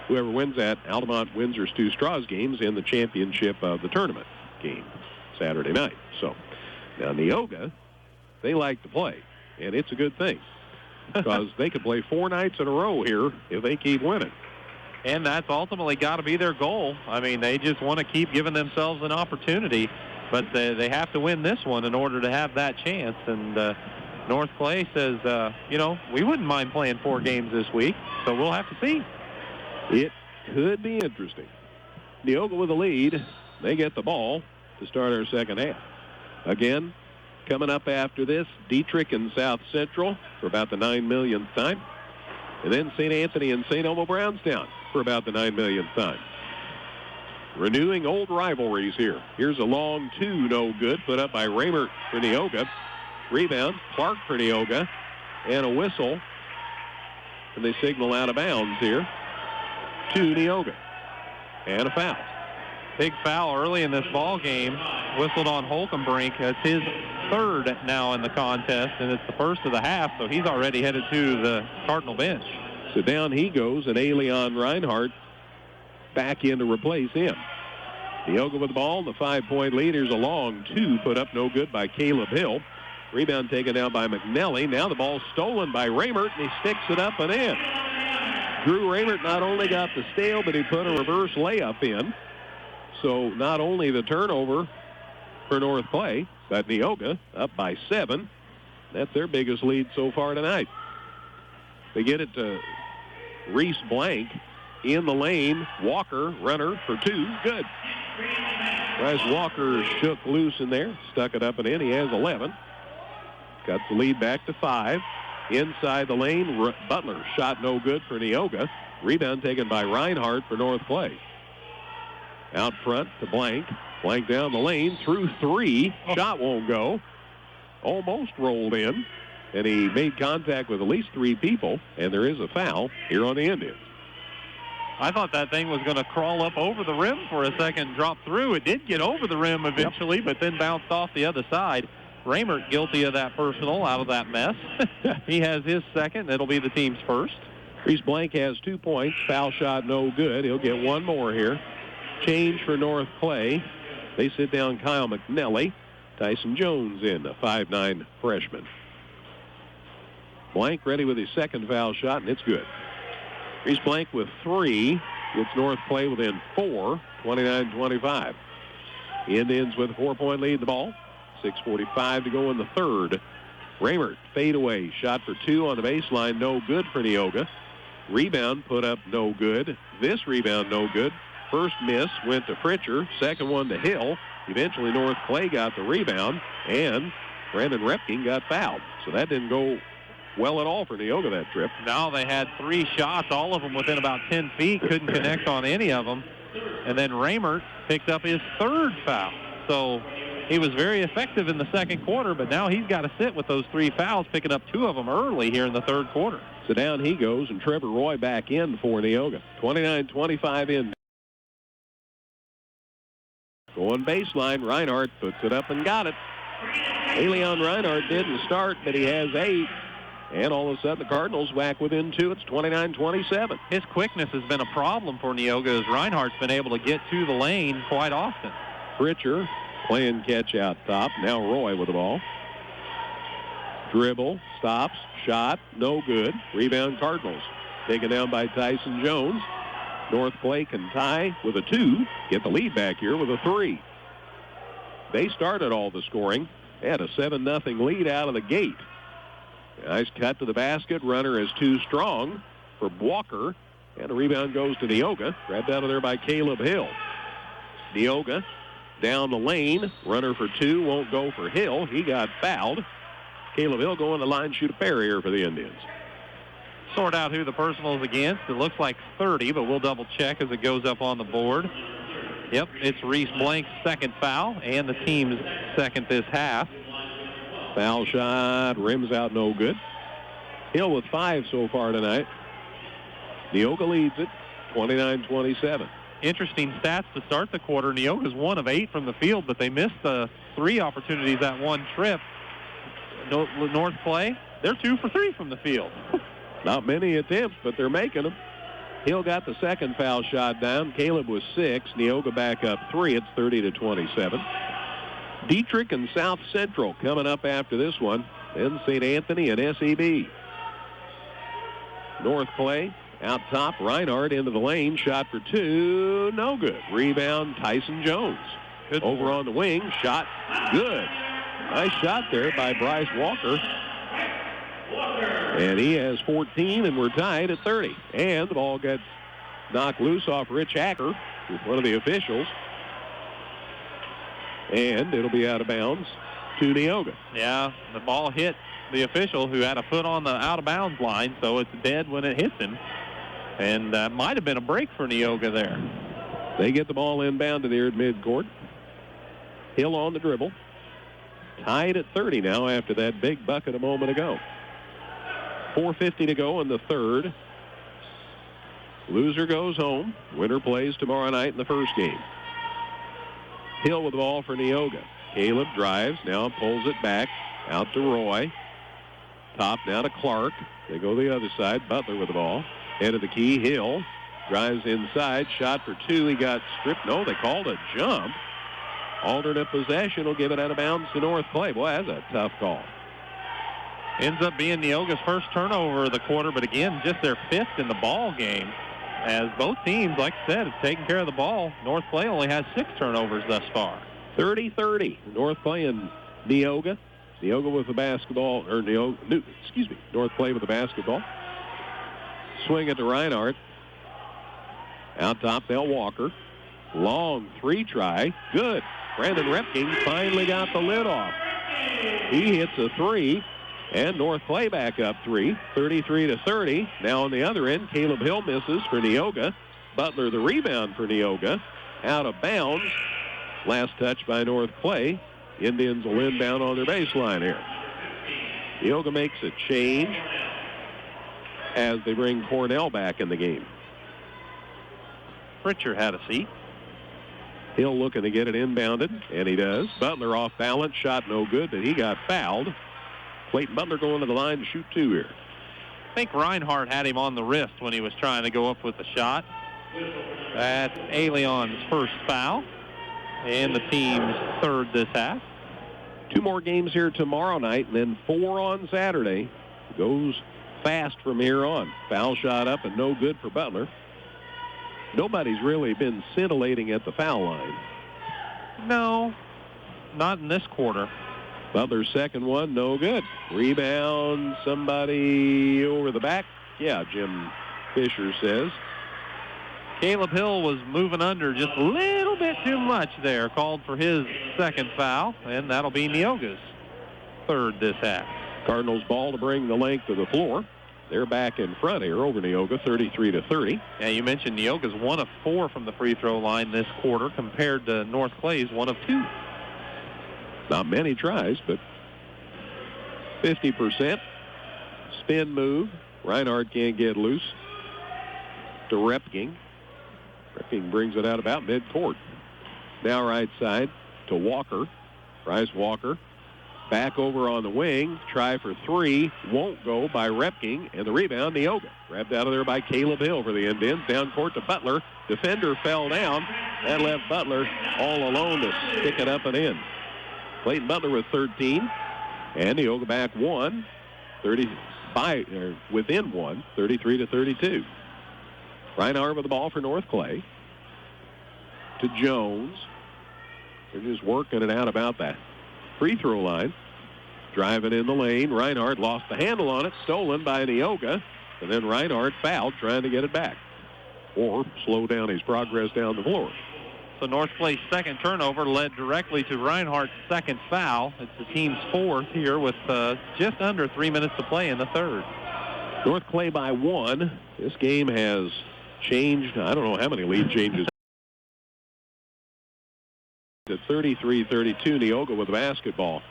[SPEAKER 2] Whoever wins that, Altamont wins their Stu Straws games in the championship of the tournament game Saturday night. So now Neoga, they like to play, and it's a good thing because they could play 4 nights in a row here if they keep winning.
[SPEAKER 1] And that's ultimately got to be their goal. I mean, they just want to keep giving themselves an opportunity, but they have to win this one in order to have that chance. And North Clay says, we wouldn't mind playing 4 games this week, so we'll have to see.
[SPEAKER 2] It could be interesting. Neoga with the lead. They get the ball to start our second half. Again, coming up after this, Dietrich and South Central for about the 9 millionth time. And then St. Anthony and St. Elmo Brownstown for about the 9 millionth time. Renewing old rivalries here. Here's a long 2, no good, put up by Raymert for Neoga. Rebound, Clark for Neoga. And a whistle. And they signal out of bounds here to Neoga. And a foul.
[SPEAKER 1] Big foul early in this ball game, whistled on Holcombrink. It's his third now in the contest, and it's the first of the half, so he's already headed to the Cardinal bench.
[SPEAKER 2] So down he goes, and Leon Reinhardt back in to replace him. Neoga with the ball. The 5-point lead. Here's a long two put up, no good by Caleb Hill. Rebound taken down by McNelly. Now the ball stolen by Raymert, and he sticks it up and in. Drew Raymert not only got the steal, but he put a reverse layup in. So not only the turnover for North Clay, but Neoga up by 7. That's their biggest lead so far tonight. They get it to Reese Blank in the lane. Walker, runner for 2. Good. Bryce Walker shook loose in there, stuck it up and in. He has 11. Got the lead back to 5. Inside the lane, Butler shot no good for Neoga. Rebound taken by Reinhardt for North Clay. Out front to Blank. Blank down the lane, through 3. Shot won't go. Almost rolled in. And he made contact with at least 3 people. And there is a foul here on the Indians.
[SPEAKER 1] I thought that thing was going to crawl up over the rim for a second, drop through. It did get over the rim eventually, but then bounced off the other side. Raymert guilty of that personal out of that mess. He has his second. It'll be the team's first.
[SPEAKER 2] Reese Blank has 2 points. Foul shot no good. He'll get one more here. Change for North Clay. They sit down Kyle McNelly. Tyson Jones in, a 5'9" freshman. Blank ready with his second foul shot, and it's good. Reese Blank with 3. Gets North Clay within 4, 29-25. Indians with a 4-point lead the ball. 6:45 to go in the third. Raymert fadeaway shot for 2 on the baseline, no good for Neoga. Rebound put up no good. This rebound no good. First miss went to Fritcher. Second one to Hill. Eventually North Clay got the rebound, and Brandon Repking got fouled. So that didn't go well at all for Neoga that trip.
[SPEAKER 1] Now they had 3 shots, all of them within about 10 feet. Couldn't connect on any of them. And then Raymert picked up his 3rd foul. So he was very effective in the second quarter, but now he's got to sit with those 3 fouls, picking up 2 of them early here in the third quarter.
[SPEAKER 2] So down he goes, and Trevor Roy back in for Neoga. 29-25 in. Going baseline, Reinhardt puts it up and got it. Leon Reinhardt didn't start, but he has 8. And all of a sudden, the Cardinals whack within 2. It's 29-27.
[SPEAKER 1] His quickness has been a problem for Neoga, as Reinhardt's been able to get to the lane quite often.
[SPEAKER 2] Fritcher playing catch out top. Now Roy with the ball. Dribble, stops, shot, no good. Rebound Cardinals. Taken down by Tyson Jones. North Clay can tie with a 2. Get the lead back here with a 3. They started all the scoring. They had a 7-0 lead out of the gate. Nice cut to the basket. Runner is too strong for Walker. And the rebound goes to Neoga. Grabbed out of there by Caleb Hill. Neoga down the lane. Runner for 2. Won't go for Hill. He got fouled. Caleb Hill going to the line, shoot a pair here for the Indians.
[SPEAKER 1] Sort out who the personal is against. It looks like 30, but we'll double check as it goes up on the board. Yep, it's Reese Blank's second foul and the team's second this half.
[SPEAKER 2] Foul shot, rims out, no good. Hill with 5 so far tonight. Neoga leads it, 29-27.
[SPEAKER 1] Interesting stats to start the quarter. Neoga's 1 of 8 from the field, but they missed the 3 opportunities that one trip. North Clay, they're 2 for 3 from the field.
[SPEAKER 2] Not many attempts, but they're making them. Hill got the second foul shot down. Caleb was 6. Neoga back up 3. It's 30-27. Dietrich and South Central coming up after this one. Then St. Anthony and SEB. North Clay out top. Reinhardt into the lane. Shot for 2. No good. Rebound Tyson Jones. Good over on the wing. Shot good. Nice shot there by Bryce Walker. And he has 14, and we're tied at 30. And the ball gets knocked loose off Rich Hacker with one of the officials. And it'll be out of bounds to Neoga.
[SPEAKER 1] Yeah, the ball hit the official who had a foot on the out-of-bounds line, so it's dead when it hits him. And that might have been a break for Neoga there.
[SPEAKER 2] They get the ball inbounded here at midcourt. Hill on the dribble. Tied at 30 now after that big bucket a moment ago. 4:50 to go in the third. Loser goes home. Winner plays tomorrow night in the first game. Hill with the ball for Neoga. Caleb drives, now pulls it back out to Roy. Top now to Clark. They go the other side. Butler with the ball. Head of the key. Hill drives inside. Shot for two. He got stripped. No, they called a jump. Alternate possession will give it out of bounds to North Clay. Boy, that's a tough call.
[SPEAKER 1] Ends up being Neoga's first turnover of the quarter, but again, just their fifth in the ball game. As both teams, like I said, have taken care of the ball. North Clay only has 6 turnovers thus far.
[SPEAKER 2] 30-30. North Clay and Neoga. Neoga with the basketball, or North Clay with the basketball. Swing it to Reinhardt. Out top, Del Walker. Long 3 try. Good. Brandon Repking finally got the lid off. He hits a 3, and North Clay back up 3, 33-30. Now on the other end, Caleb Hill misses for Neoga. Butler the rebound for Neoga. Out of bounds. Last touch by North Clay. Indians will inbound on their baseline here. Neoga makes a change as they bring Cornell back in the game.
[SPEAKER 1] Pritchard had a seat.
[SPEAKER 2] Hill looking to get it inbounded, and he does. Butler off balance, shot no good, but he got fouled. Clayton Butler going to the line to shoot 2 here.
[SPEAKER 1] I think Reinhardt had him on the wrist when he was trying to go up with the shot. That's Alion's first foul and the team's 3rd this half.
[SPEAKER 2] 2 more games here tomorrow night, and then 4 on Saturday. Goes fast from here on. Foul shot up and no good for Butler. Nobody's really been scintillating at the foul line.
[SPEAKER 1] No, not in this quarter.
[SPEAKER 2] Butler's second one, no good. Rebound, somebody over the back. Yeah, Jim Fisher says.
[SPEAKER 1] Caleb Hill was moving under just a little bit too much there. Called for his 2nd foul, and that'll be Neoga's 3rd this half.
[SPEAKER 2] Cardinals ball to bring the length of the floor. They're back in front here over Neoga, 33-30.
[SPEAKER 1] Yeah, you mentioned Neoga's 1 of 4 from the free throw line this quarter compared to North Clay's 1 of 2.
[SPEAKER 2] Not many tries, but 50%. Spin move. Reinhardt can't get loose. To Repking. Repking brings it out about midcourt. Now right side to Walker. Bryce Walker. Back over on the wing. Try for 3. Won't go by Repking. And the rebound, Neoga. Grabbed out of there by Caleb Hill for the Indians. Down court to Butler. Defender fell down. That left Butler all alone to stick it up and in. Clayton Butler with 13. And Neoga back 1. 35, within 1. 33-32. Reinhardt with the ball for North Clay. To Jones. They're just working it out about that free throw line. Driving in the lane. Reinhardt lost the handle on it. Stolen by Neoga. And then Reinhardt fouled trying to get it back. Or slow down his progress down the floor.
[SPEAKER 1] So North Clay's 2nd turnover led directly to Reinhardt's 2nd foul. It's the team's 4th here with just under 3 minutes to play in the 3rd.
[SPEAKER 2] North Clay by 1. This game has changed. I don't know how many lead changes. At 33-32, Neoga with the basketball.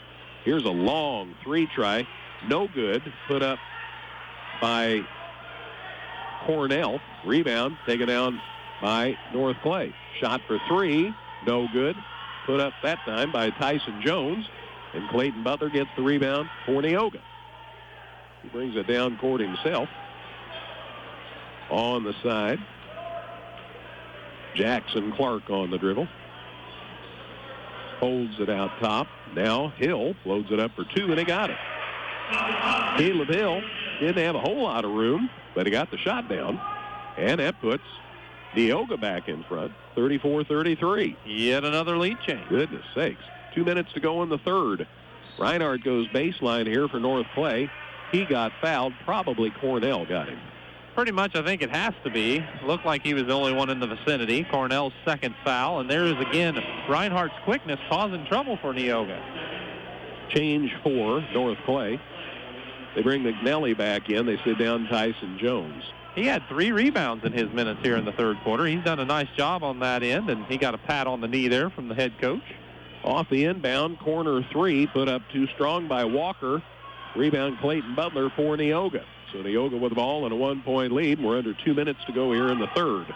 [SPEAKER 2] Here's a long 3 try. No good. Put up by Cornell. Rebound taken down by North Clay. Shot for 3. No good. Put up that time by Tyson Jones. And Clayton Butler gets the rebound for Neoga. He brings it down court himself. On the side. Jackson Clark on the dribble. Holds it out top. Now Hill loads it up for 2, and he got it. Caleb Hill didn't have a whole lot of room, but he got the shot down. And that puts Neoga back in front, 34-33.
[SPEAKER 1] Yet another lead change.
[SPEAKER 2] Goodness sakes. 2 minutes to go in the 3rd. Reinhardt goes baseline here for North Clay. He got fouled. Probably Cornell got him.
[SPEAKER 1] Pretty much, I think it has to be. Looked like he was the only one in the vicinity. Cornell's 2nd foul, and there is again Reinhardt's quickness causing trouble for Neoga.
[SPEAKER 2] Change for North Clay. They bring McNally back in. They sit down Tyson Jones.
[SPEAKER 1] He had 3 rebounds in his minutes here in the 3rd quarter. He's done a nice job on that end, and he got a pat on the knee there from the head coach.
[SPEAKER 2] Off the inbound, corner 3, put up too strong by Walker. Rebound Clayton Butler for Neoga. So Neoga with the ball and a 1-point lead. We're under 2 minutes to go here in the 3rd.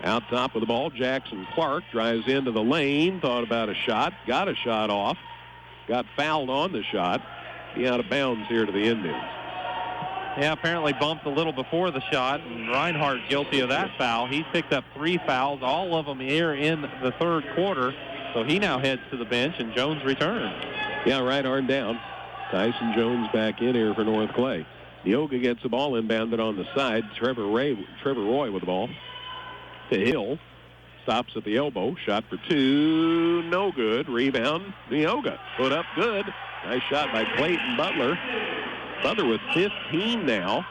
[SPEAKER 2] Out top with the ball, Jackson Clark drives into the lane, thought about a shot, got a shot off, got fouled on the shot. He out of bounds here to the Indians.
[SPEAKER 1] Yeah, apparently bumped a little before the shot, and Reinhardt guilty of that foul. He's picked up 3 fouls, all of them here in the third quarter. So he now heads to the bench, and Jones returns.
[SPEAKER 2] Yeah, right arm down. Tyson Jones back in here for North Clay. Neoga gets the ball inbounded on the side. Trevor Roy with the ball to Hill. Stops at the elbow. Shot for 2. No good. Rebound. Neoga. Put up good. Nice shot by Clayton Butler. Butler with 15 now.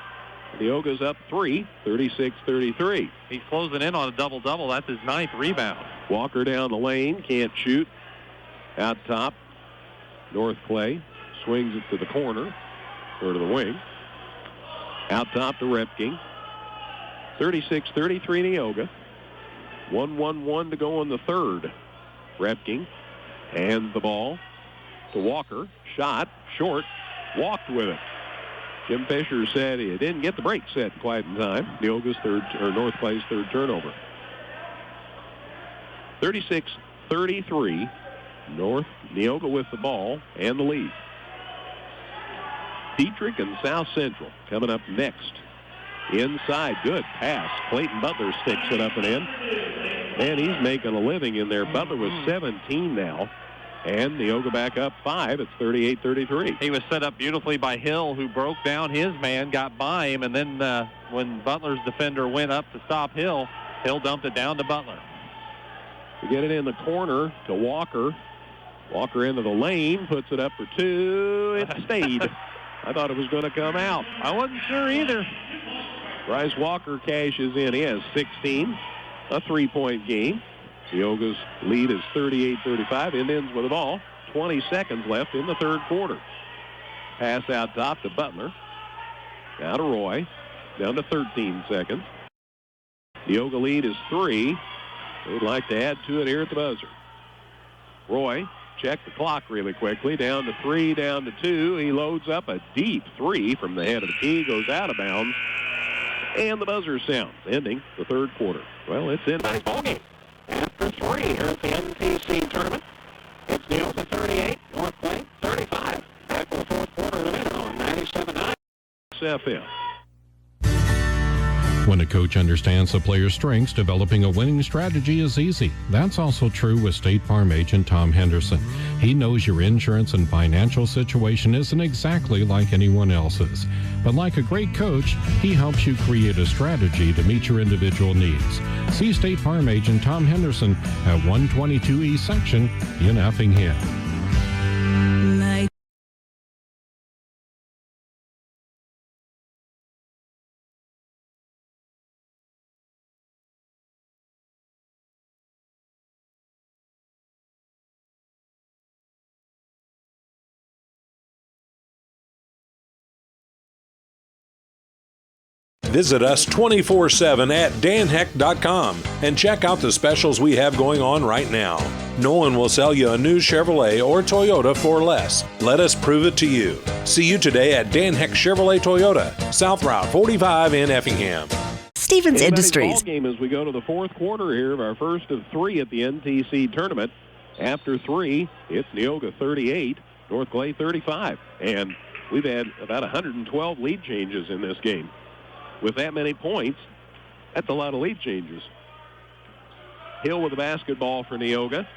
[SPEAKER 2] Neoga's up 3, 36-33.
[SPEAKER 1] He's closing in on a double-double. That's his 9th rebound.
[SPEAKER 2] Walker down the lane. Can't shoot. Out top. North Clay swings it to the corner or to the wing. Out top to Repking. 36-33 Neoga. 1-1-1 to go in the third. Repking hands the ball to Walker. Shot short. Walked with it. Jim Fisher said he didn't get the break set quite in time. Neoga's North Clay's third turnover. 36-33. Neoga with the ball and the lead. Dietrich and South Central coming up next. Inside, good pass. Clayton Butler sticks it up and in. And he's making a living in there. Butler with 17 now. And Neoga back up 5. It's 38-33.
[SPEAKER 1] He was set up beautifully by Hill, who broke down his man, got by him, and then when Butler's defender went up to stop Hill, Hill dumped it down to Butler.
[SPEAKER 2] We get it in the corner to Walker. Walker into the lane, puts it up for 2. It stayed. I thought it was going to come out.
[SPEAKER 1] I wasn't sure either.
[SPEAKER 2] Bryce Walker cashes in. He has 16, a 3-point game. Neoga's lead is 38-35. Indians with the ball. 20 seconds left in the third quarter. Pass out top to Butler. Now to Roy. Down to 13 seconds. Neoga lead is 3. They'd like to add to it here at the buzzer. Roy, check the clock really quickly. Down to 3, down to 2. He loads up a deep 3 from the head of the key. Goes out of bounds. And the buzzer sounds, ending the third quarter. Well, it's in nice ball game. After 3 here at the NTC tournament, it's Neoga 38, North Clay 35. Back for the fourth quarter in a minute on 97.9 FM.
[SPEAKER 6] When a coach understands the player's strengths, developing a winning strategy is easy. That's also true with State Farm agent Tom Henderson. He knows your insurance and financial situation isn't exactly like anyone else's. But like a great coach, he helps you create a strategy to meet your individual needs. See State Farm agent Tom Henderson at 122 East Section in Effingham.
[SPEAKER 3] Visit us 24/7 at danheck.com and check out the specials we have going on right now. No one will sell you a new Chevrolet or Toyota for less. Let us prove it to you. See you today at Dan Heck Chevrolet Toyota, South Route 45 in Effingham.
[SPEAKER 4] Stevens Industries.
[SPEAKER 2] Ball game as we go to the fourth quarter here of our first of 3 at the NTC tournament. After 3, it's Neoga 38, North Clay 35. And we've had about 112 lead changes in this game. With that many points, that's a lot of lead changes. Hill with the basketball for Neoga.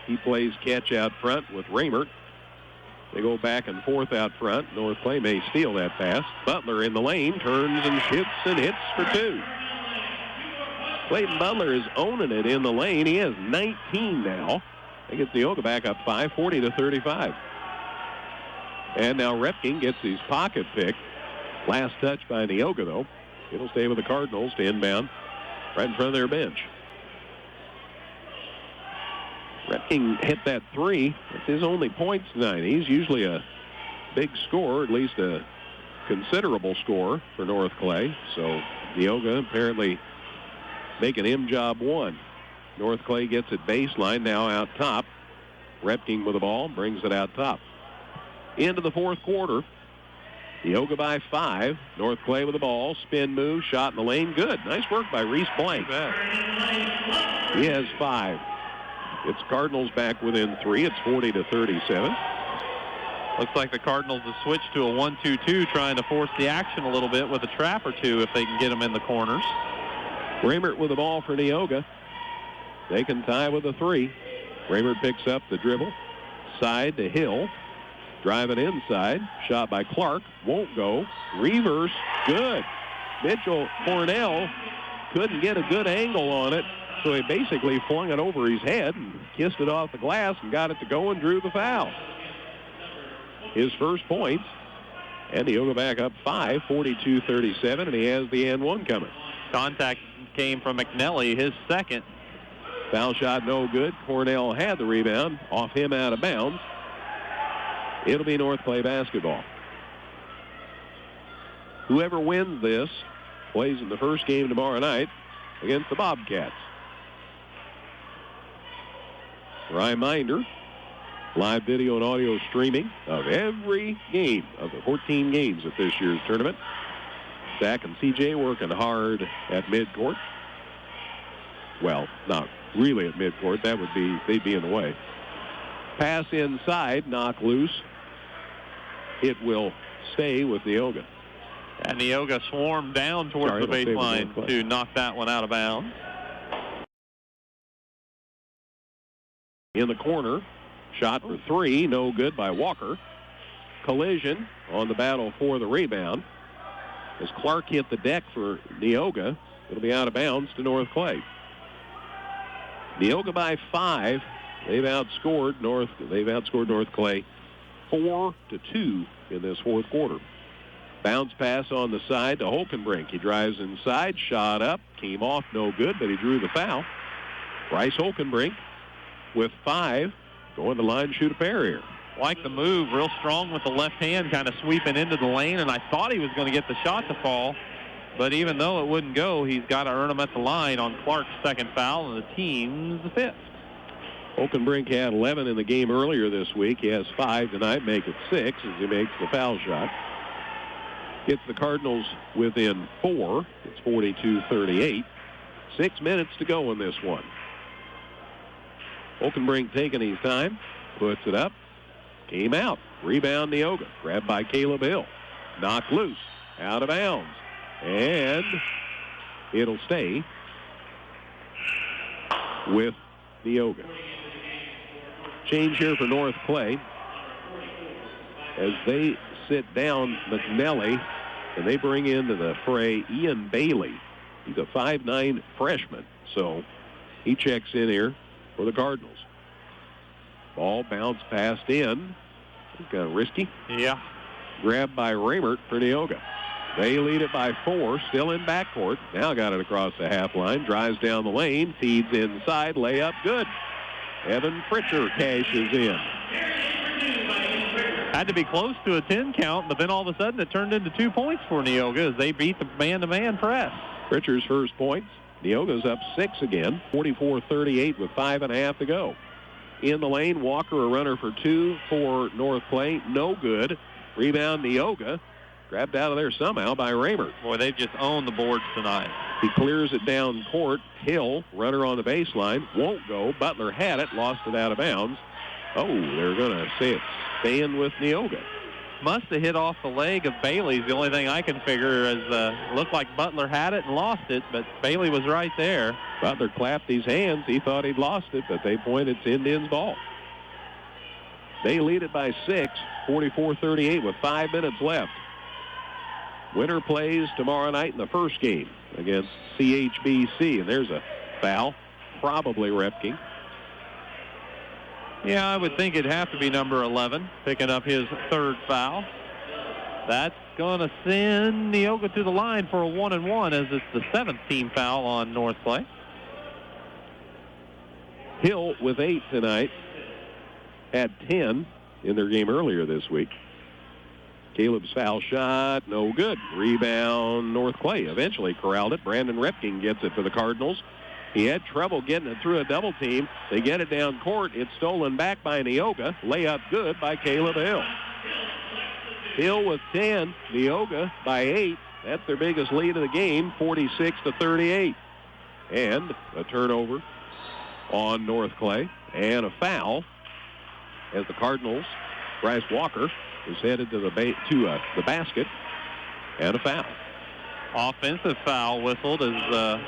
[SPEAKER 2] He plays catch out front with Raymert. They go back and forth out front. North Clay may steal that pass. Butler in the lane, turns and shoots and hits for 2. Clayton Butler is owning it in the lane. He has 19 now. That gets Neoga back up 5, 40-35. And now Repking gets his pocket pick. Last touch by Neoga, though. It'll stay with the Cardinals to inbound right in front of their bench. Repking hit that 3. It's his only points tonight. He's usually a big scorer, at least a considerable scorer for North Clay. So Neoga apparently making him job 1. North Clay gets it baseline, now out top. Repking with the ball, brings it out top. Into the fourth quarter. Neoga by 5. North Clay with the ball. Spin move. Shot in the lane. Good. Nice work by Reese Blank. He has 5. It's Cardinals back within 3. It's 40-37.
[SPEAKER 1] Looks like the Cardinals have switched to a 1-2-2, trying to force the action a little bit with a trap or two if they can get them in the corners.
[SPEAKER 2] Raymert with the ball for Neoga. They can tie with a 3. Raymert picks up the dribble. Side to Hill. Driving inside. Shot by Clark. Won't go. Reverse. Good. Mitchell Cornell couldn't get a good angle on it, so he basically flung it over his head and kissed it off the glass and got it to go and drew the foul. His first points, and Neoga back up 5, 42-37, and he has the and one coming.
[SPEAKER 1] Contact came from McNelly, his second.
[SPEAKER 2] Foul shot no good. Cornell had the rebound, off him out of bounds. It'll be North Clay basketball. Whoever wins this plays in the first game tomorrow night against the Bobcats. Reminder, live video and audio streaming of every game of the 14 games at this year's tournament. Zach and CJ working hard at midcourt. Well, not really at midcourt. That would be, they'd be in the way. Pass inside, knock loose. It will stay with Neoga.
[SPEAKER 1] And Neoga swarmed down towards the baseline to knock that one out of bounds. In the corner, shot for 3, no good by Walker. Collision on the battle for the rebound. As Clark hit the deck for Neoga, it'll be out of bounds to North Clay. Neoga by 5. They've outscored North Clay 4-2 in this fourth quarter. Bounce pass on the side to Holkenbrink. He drives inside, shot up, came off, no good, but he drew the foul. Bryce Holkenbrink with 5, going to line, shoot a pair here. Like the move, real strong with the left hand, kind of sweeping into the lane, and I thought he was going to get the shot to fall, but even though it wouldn't go, he's got to earn them at the line on Clark's second foul, and the team's the 5th.
[SPEAKER 2] Holkenbrink had 11 in the game earlier this week. He has 5 tonight, make it 6 as he makes the foul shot. Gets the Cardinals within 4. It's 42-38. 6 minutes to go in this one. Holkenbrink taking his time, puts it up, came out. Rebound Neoga, grabbed by Caleb Hill. Knocked loose, out of bounds. And it'll stay with Neoga. Change here for North Clay as they sit down McNelly, and they bring into the fray Ian Bailey. He's a 5'9" freshman, so he checks in here for the Cardinals. Ball bounced passed in. Kind of risky.
[SPEAKER 1] Yeah.
[SPEAKER 2] Grabbed by Raymert for Neoga. They lead it by 4, still in backcourt. Now got it across the half line, drives down the lane, feeds inside, layup good. Evan Pritchard cashes in.
[SPEAKER 1] Had to be close to a 10 count, but then all of a sudden it turned into 2 points for Neoga as they beat the man-to-man press.
[SPEAKER 2] Pritchard's first points. Neoga's up 6 again, 44-38 with 5.5 to go. In the lane, Walker a runner for 2 for North Clay. No good. Rebound Neoga. Grabbed out of there somehow by Raymert.
[SPEAKER 1] Boy, they've just owned the boards tonight.
[SPEAKER 2] He clears it down court. Hill, runner on the baseline, won't go. Butler had it, lost it out of bounds. Oh, they're going to say it's staying with Neoga.
[SPEAKER 1] Must have hit off the leg of Bailey's. The only thing I can figure is looked like Butler had it and lost it, but Bailey was right there.
[SPEAKER 2] Butler clapped his hands. He thought he'd lost it, but they pointed it's Indians' ball. They lead it by 6, 44-38 with 5 minutes left. Winner plays tomorrow night in the first game against CHBC, and there's a foul, probably Repking.
[SPEAKER 1] Yeah, I would think it'd have to be number 11, picking up his 3rd foul. That's going to send Neoga to the line for a 1-and-1 as it's the 7th team foul on North Clay.
[SPEAKER 2] Hill with 8 tonight, had 10 in their game earlier this week. Caleb's foul shot, no good. Rebound, North Clay eventually corralled it. Brandon Repking gets it for the Cardinals. He had trouble getting it through a double team. They get it down court. It's stolen back by Neoga. Layup good by Caleb Hill. Hill with 10. Neoga by 8. That's their biggest lead of the game, 46-38. And a turnover on North Clay and a foul as the Cardinals, Bryce Walker, is headed to the basket, and a foul.
[SPEAKER 1] Offensive foul whistled as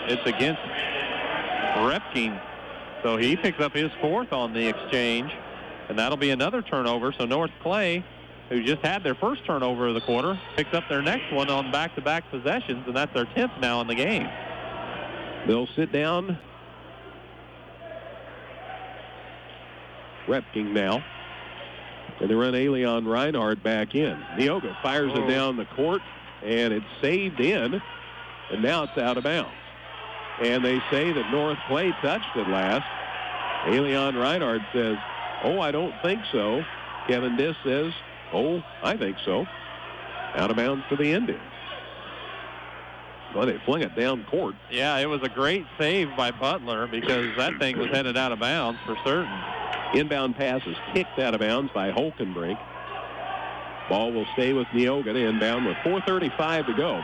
[SPEAKER 1] it's against Repking. So he picks up his 4th on the exchange, and that'll be another turnover. So North Clay, who just had their first turnover of the quarter, picks up their next one on back-to-back possessions, and that's their 10th now in the game.
[SPEAKER 2] They'll sit down. Repking now. And they run Leon Reinhardt back in. Neoga fires it down the court, and it's saved in, and now it's out of bounds. And they say that North Clay touched it last. Leon Reinhardt says, "Oh, I don't think so." Kevin Diss says, "Oh, I think so." Out of bounds to the Indians. Well, they fling it down court.
[SPEAKER 1] Yeah, it was a great save by Butler because that thing was headed out of bounds for certain.
[SPEAKER 2] Inbound pass is kicked out of bounds by Holkenbrink. Ball will stay with Neoga to inbound with 4:35 to go.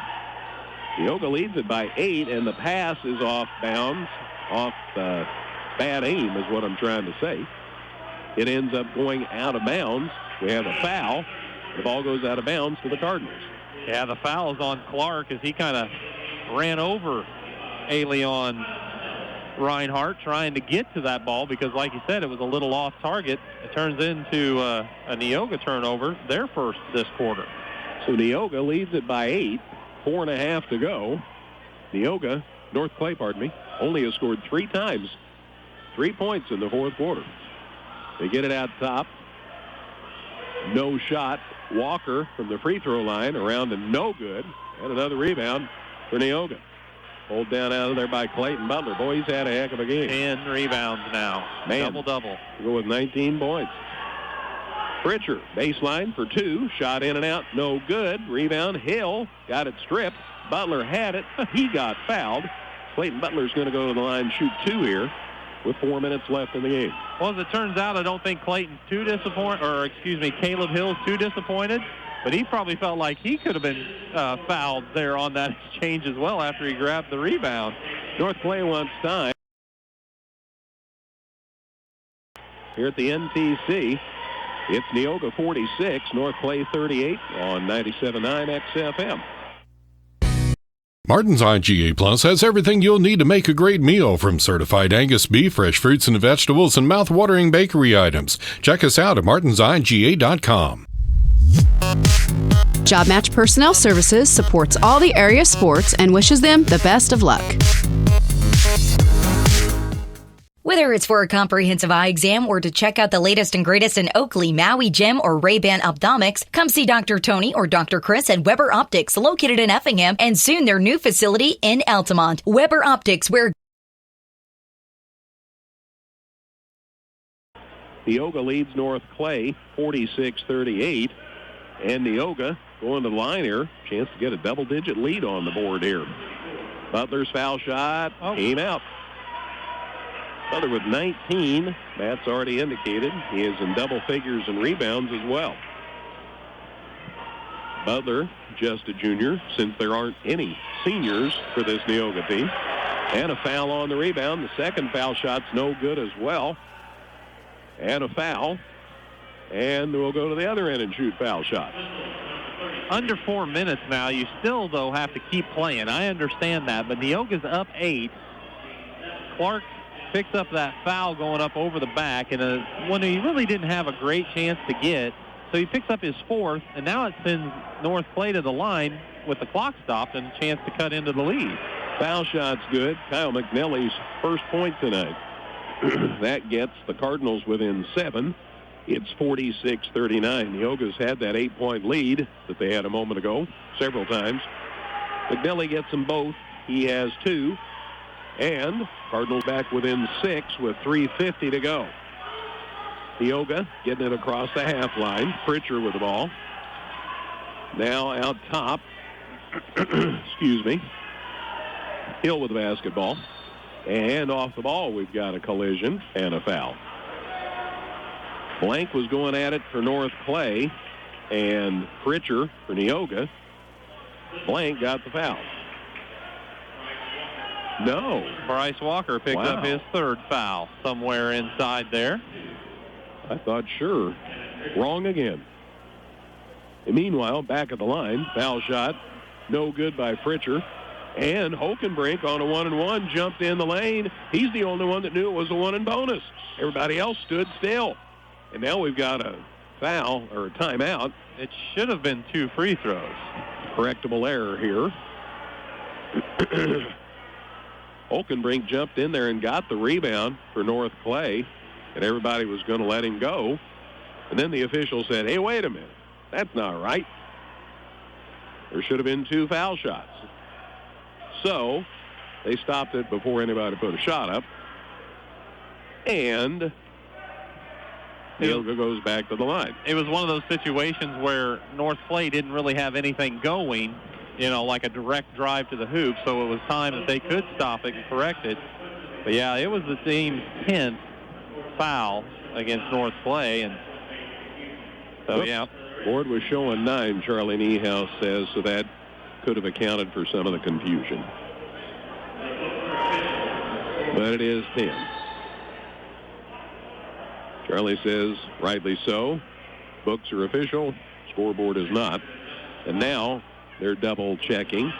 [SPEAKER 2] Neoga leads it by 8, and the pass is off bounds, off bad aim is what I'm trying to say. It ends up going out of bounds. We have a foul. The ball goes out of bounds to the Cardinals.
[SPEAKER 1] Yeah, the foul is on Clark as he kind of ran over Leon Reinhardt trying to get to that ball because, like you said, it was a little off target. It turns into a Neoga turnover, their first this quarter.
[SPEAKER 2] So Neoga leads it by 8, 4.5 to go. Neoga, North Clay, only has scored 3 times, 3 points in the fourth quarter. They get it out top. No shot. Walker from the free throw line around to no good. And another rebound for Neoga. Pulled down out of there by Clayton Butler. Boy, he's had a heck of a game.
[SPEAKER 1] 10 rebounds now. Double-double.
[SPEAKER 2] Go with 19 points. Pritchard, baseline for 2. Shot in and out. No good. Rebound. Hill got it stripped. Butler had it. He got fouled. Clayton Butler's going to go to the line and shoot 2 here with 4 minutes left in the game.
[SPEAKER 1] Well, as it turns out, I don't think Caleb Hill's too disappointed. But he probably felt like he could have been fouled there on that exchange as well after he grabbed the rebound.
[SPEAKER 2] North Clay wants time. Here at the NTC, it's Neoga 46, North Clay 38 on 97.9 XFM.
[SPEAKER 6] Martin's IGA Plus has everything you'll need to make a great meal, from certified Angus beef, fresh fruits and vegetables, and mouth-watering bakery items. Check us out at martinsiga.com.
[SPEAKER 7] Job Match Personnel Services supports all the area sports and wishes them the best of luck.
[SPEAKER 8] Whether it's for a comprehensive eye exam or to check out the latest and greatest in Oakley, Maui Gym, or Ray-Ban Optomics, come see Dr. Tony or Dr. Chris at Weber Optics, located in Effingham, and soon their new facility in Altamont. Weber Optics, where
[SPEAKER 2] Neoga leads North Clay 46-38, and Neoga going to the line here. Chance to get a double-digit lead on the board here. Butler's foul shot came out. Butler with 19. Matt's already indicated he is in double figures in rebounds as well. Butler, just a junior, since there aren't any seniors for this Neoga team. And a foul on the rebound. The second foul shot's no good as well. And a foul. And we'll go to the other end and shoot foul shots.
[SPEAKER 1] Under 4 minutes now. You still, though, have to keep playing. I understand that. But Neoga's up 8. Clark picks up that foul going up over the back, and one he really didn't have a great chance to get. So he picks up his 4th, and now it sends North Clay to the line with the clock stopped and a chance to cut into the lead.
[SPEAKER 2] Foul shot's good. Kyle McNally's first point tonight. That gets the Cardinals within 7. It's 46-39. Neoga's had that 8-point lead that they had a moment ago several times. McNally gets them both. He has 2. And Cardinals back within 6 with 3:50 to go. Neoga getting it across the half line. Pritchard with the ball. Now out top. Excuse me. Hill with the basketball. And off the ball, we've got a collision and a foul. Blank was going at it for North Clay. and Pritchard for Neoga. Blank got the foul. No.
[SPEAKER 1] Bryce Walker picked up his third foul somewhere inside there.
[SPEAKER 2] I thought, sure. Wrong again. And meanwhile, back at the line, foul shot, no good by Pritchard. And Hokenbrink on a 1-and-1 jumped in the lane. He's the only one that knew it was a 1 and bonus. Everybody else stood still. And now we've got a foul or a timeout.
[SPEAKER 1] It should have been 2 free throws.
[SPEAKER 2] Correctable error here. Hokenbrink jumped in there and got the rebound for North Clay, and everybody was going to let him go. And then the official said, hey, wait a minute. That's not right. There should have been 2 foul shots. So they stopped it before anybody put a shot up. And Neoga goes back to the line.
[SPEAKER 1] It was one of those situations where North Clay didn't really have anything going, like a direct drive to the hoop, so it was time that they could stop it and correct it. But, yeah, it was the team's 10th foul against North Clay. And so, yeah.
[SPEAKER 2] Board was showing 9, Charlie Niehaus says, so that could have accounted for some of the confusion. But it is 10. Charlie says, rightly so. Books are official. Scoreboard is not. And now they're double checking.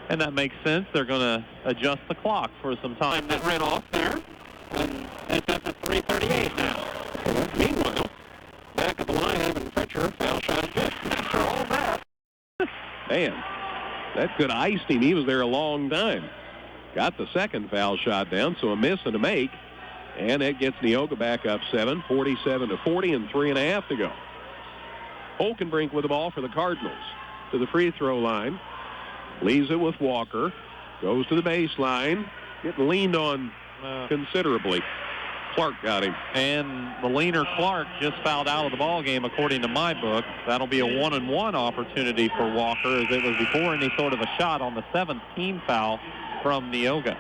[SPEAKER 1] And that makes sense. They're going to adjust the clock for some time that ran off there. And it's up to 3:38 now.
[SPEAKER 2] Meanwhile, back at the line, Evan Pritchard, foul shot good.
[SPEAKER 1] After all that.
[SPEAKER 2] Man, that could have iced him. He was there a long time. Got the second foul shot down, so a miss and a make. And that gets Neoga back up 7, 47-40, and 3.5 to go. Hokenbrink with the ball for the Cardinals. To the free throw line. Leaves it with Walker. Goes to the baseline. Getting leaned on considerably. Clark got him.
[SPEAKER 1] And the leaner Clark just fouled out of the ball game, according to my book. That'll be a 1-and-1 opportunity for Walker, as it was before any sort of a shot on the 7th team foul from Neoga.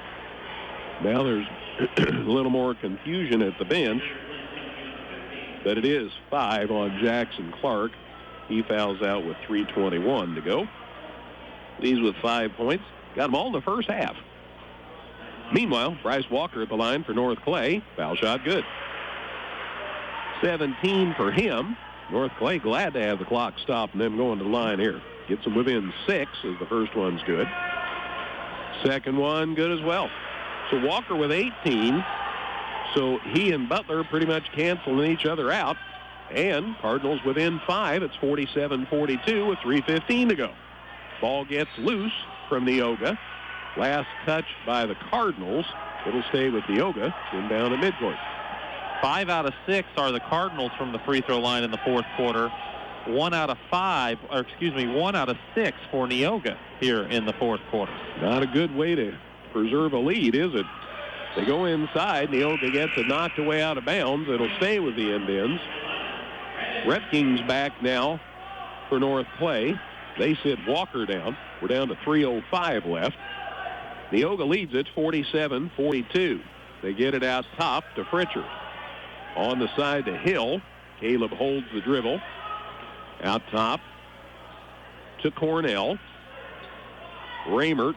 [SPEAKER 2] Now there's a little more confusion at the bench, but it is 5 on Jackson Clark. He fouls out with 3:21 to go. He's with 5 points. Got them all in the first half. Meanwhile, Bryce Walker at the line for North Clay. Foul shot good. 17 for him. North Clay glad to have the clock stopped and them going to the line here. Gets them within 6 as the first one's good. Second one good as well. So Walker with 18. So he and Butler pretty much canceling each other out. And Cardinals within 5. It's 47-42 with 3:15 to go. Ball gets loose from Neoga. Last touch by the Cardinals. It'll stay with Neoga. Inbound at midcourt.
[SPEAKER 1] 5 out of 6 are the Cardinals from the free throw line in the fourth quarter. 1 out of 6 for Neoga here in the fourth quarter.
[SPEAKER 2] Not a good way to preserve a lead, is it? They go inside. Neoga gets it knocked away out of bounds. It'll stay with the Indians. Repking's back now for North Clay. They sit Walker down. We're down to 3:05 left. Neoga leads it 47-42. They get it out top to Pritchard. On the side to Hill. Caleb holds the dribble. Out top to Cornell. Raymert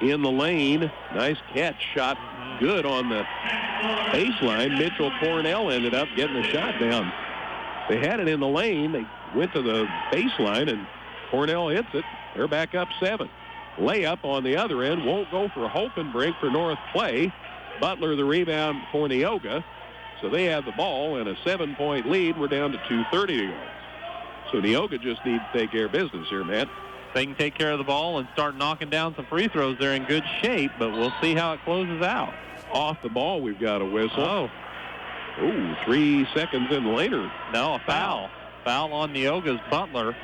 [SPEAKER 2] in the lane. Nice catch. Shot good on the baseline. Mitchell Cornell ended up getting the shot down. They had it in the lane. They went to the baseline, and Cornell hits it. They're back up 7. Layup on the other end. Won't go for Hokenbrink for North Clay. Butler the rebound for Neoga. So they have the ball and a 7-point lead. We're down to 2:30 to go. So Neoga just needs to take care of business here, Matt.
[SPEAKER 1] They can take care of the ball and start knocking down some free throws. They're in good shape, but we'll see how it closes out.
[SPEAKER 2] Off the ball, we've got a whistle.
[SPEAKER 1] Oh,
[SPEAKER 2] 3 seconds in later.
[SPEAKER 1] No, a foul. Foul on Neoga's Butler.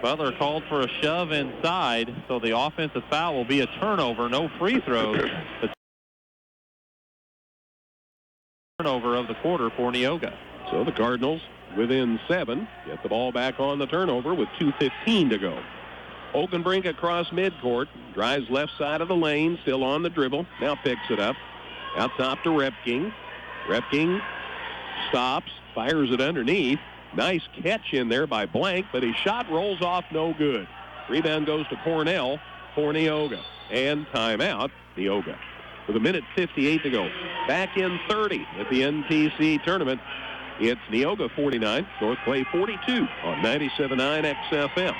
[SPEAKER 1] Butler called for a shove inside, so the offensive foul will be a turnover. No free throws. The turnover of the quarter for Neoga.
[SPEAKER 2] So the Cardinals within 7. Get the ball back on the turnover with 2:15 to go. Hokenbrink across midcourt. Drives left side of the lane. Still on the dribble. Now picks it up. Out top to Repking. Repking stops. Fires it underneath. Nice catch in there by Blank, but his shot rolls off no good. Rebound goes to Cornell for Neoga. And timeout, Neoga. With 1:58 to go. Back in 30 at the NTC tournament. It's Neoga 49, North Clay 42 on 97.9 XFM.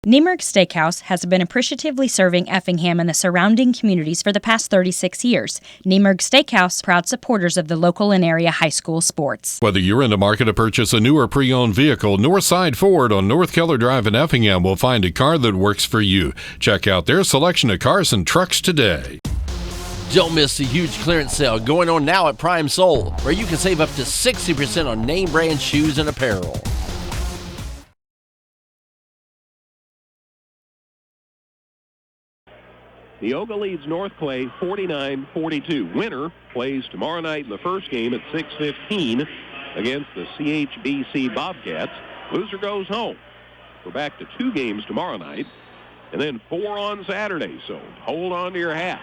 [SPEAKER 10] Nemerg Steakhouse has been appreciatively serving Effingham and the surrounding communities for the past 36 years. Nemerg Steakhouse, proud supporters of the local and area high school sports.
[SPEAKER 6] Whether you're in the market to purchase a new or pre-owned vehicle, Northside Ford on North Keller Drive in Effingham will find a car that works for you. Check out their selection of cars and trucks today.
[SPEAKER 5] Don't miss the huge clearance sale going on now at Prime Soul, where you can save up to 60% on name brand shoes and apparel.
[SPEAKER 2] Neoga leads North Clay 49-42. Winner plays tomorrow night in the first game at 6:15 against the CHBC Bobcats. Loser goes home. We're back to 2 games tomorrow night and then 4 on Saturday, so hold on to your hat.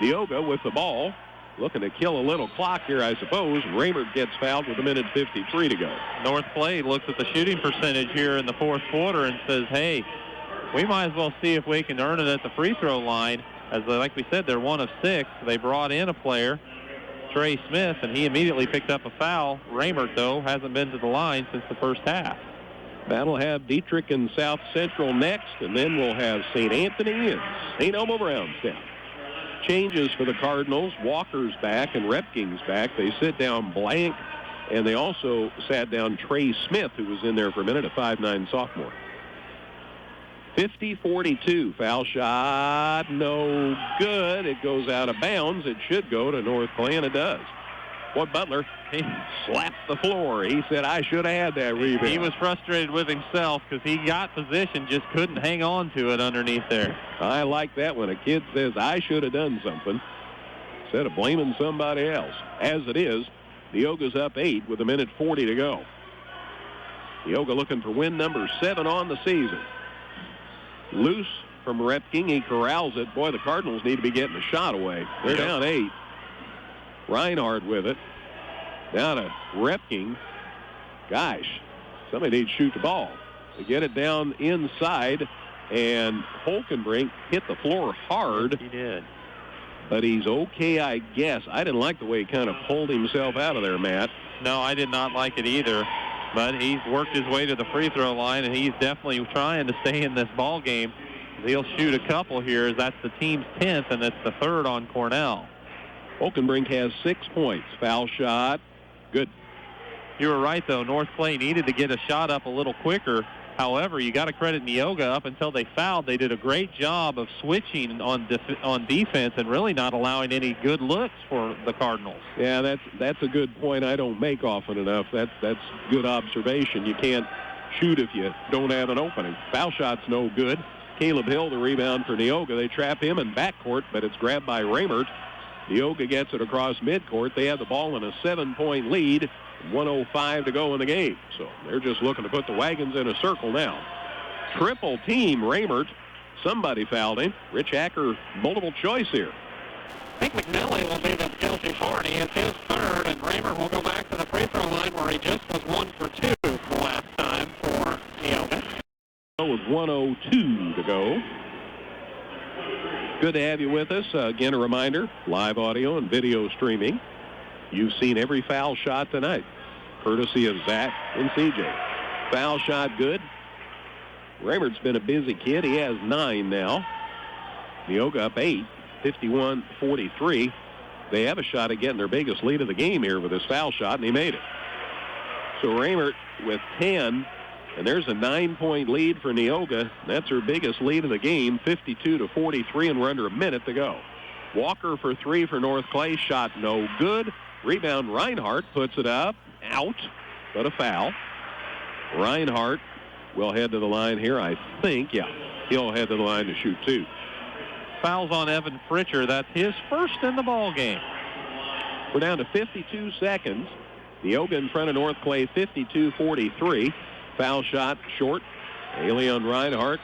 [SPEAKER 2] Neoga with the ball, looking to kill a little clock here, I suppose. Raymond gets fouled with 1:53 to go.
[SPEAKER 1] North Clay looks at the shooting percentage here in the fourth quarter and says, hey, we might as well see if we can earn it at the free throw line. As like we said, they're 1 of 6. They brought in a player, Trey Smith, and he immediately picked up a foul. Raymert, though, hasn't been to the line since the first half.
[SPEAKER 2] That'll have Dietrich and South Central next, and then we'll have St. Anthony and St. Elmo Brownstown. Changes for the Cardinals. Walker's back and Repking's back. They sit down Blank, and they also sat down Trey Smith, who was in there for a minute, a 5'9" sophomore. 50-42. Foul shot, no good. It goes out of bounds. It should go to North Clay, and it does. Boy, Butler, he slapped the floor. He said, I should have had that rebound.
[SPEAKER 1] He was frustrated with himself because he got position, just couldn't hang on to it underneath there.
[SPEAKER 2] I like that when a kid says, I should have done something, instead of blaming somebody else. As it is, Neoga's up 8 with 1:40 to go. Neoga looking for win number 7 on the season. Loose from Repking. He corrals it. Boy, the Cardinals need to be getting a shot away. They're down 8. Reinhardt with it. Down to Repking. Gosh, somebody needs to shoot the ball. They get it down inside, and Holkenbrink hit the floor hard.
[SPEAKER 1] He did.
[SPEAKER 2] But he's okay, I guess. I didn't like the way he kind of pulled himself out of there, Matt.
[SPEAKER 1] No, I did not like it either. But he's worked his way to the free throw line, and he's definitely trying to stay in this ball game. He'll shoot a couple here. That's the team's 10th, and it's the 3rd on Cornell.
[SPEAKER 2] Holkenbrink has 6 points. Foul shot. Good.
[SPEAKER 1] You were right, though. North Clay needed to get a shot up a little quicker. However, you got to credit Neoga. Up until they fouled, they did a great job of switching on defense and really not allowing any good looks for the Cardinals.
[SPEAKER 2] Yeah, that's a good point I don't make often enough. That's good observation. You can't shoot if you don't have an opening. Foul shot's no good. Caleb Hill, the rebound for Neoga. They trap him in backcourt, but it's grabbed by Raymert. Neoga gets it across midcourt. They have the ball in a 7-point lead. 1:05 to go in the game. So they're just looking to put the wagons in a circle now. Triple team Raymert. Somebody fouled him. Rich Hacker, multiple choice here.
[SPEAKER 1] I think McNally will be the guilty party. It's his 3rd, and Raymert will go back to the free throw line where he just was 1 for 2 the last time for Neoga.
[SPEAKER 2] With 1:02 to go. Good to have you with us. Again, a reminder, live audio and video streaming. You've seen every foul shot tonight, courtesy of Zach and CJ. Foul shot good. Raymert's been a busy kid. He has 9 now. Neoga up 8, 51-43. They have a shot at getting their biggest lead of the game here with this foul shot, and he made it. So Raymert with 10, and there's a 9-point lead for Neoga. That's her biggest lead of the game, 52-43, and we're under a minute to go. Walker for 3 for North Clay. Shot no good. Rebound, Reinhardt puts it up. Out, but a foul. Reinhardt will head to the line here, I think. Yeah, he'll head to the line to shoot 2.
[SPEAKER 1] Fouls on Evan Fritcher. That's his first in the ball game.
[SPEAKER 2] We're down to 52 seconds. Neoga in front of North Clay, 52-43. Foul shot short. Elion Reinhardt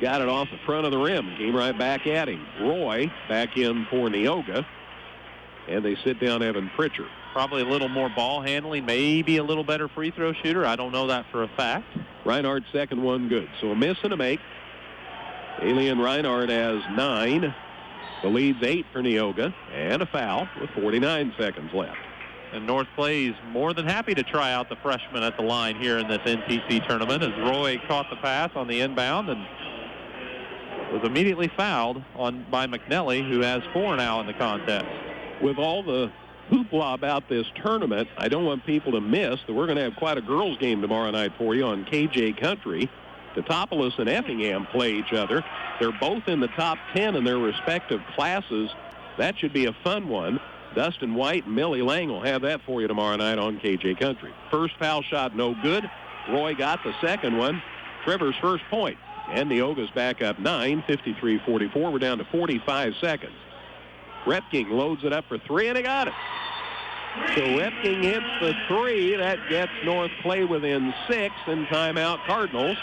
[SPEAKER 2] got it off the front of the rim. Came right back at him. Roy back in for Neoga. And they sit down Evan Pritchard.
[SPEAKER 1] probably a little more ball handling, maybe a little better free throw shooter. I don't know that for a fact.
[SPEAKER 2] Reinhardt's second one good. So a miss and a make. Alien Reinhardt has 9. The lead's 8 for Neoga, and a foul with 49 seconds left.
[SPEAKER 1] And North Clay's more than happy to try out the freshman at the line here in this NTC tournament, as Roy caught the pass on the inbound and was immediately fouled by McNelly, who has 4 now in the contest.
[SPEAKER 2] With all the hoopla about this tournament, I don't want people to miss that we're going to have quite a girls' game tomorrow night for you on KJ Country. Teutopolis and Effingham play each other. They're both in the top 10 in their respective classes. That should be a fun one. Dustin White and Millie Lang will have that for you tomorrow night on KJ Country. First foul shot, no good. Roy got the second one. Trevor's first point. And Neoga's back up 9, 53-44. We're down to 45 seconds. Repking loads it up for 3, and he got it. So Repking hits the 3. That gets North Clay within 6, and timeout Cardinals.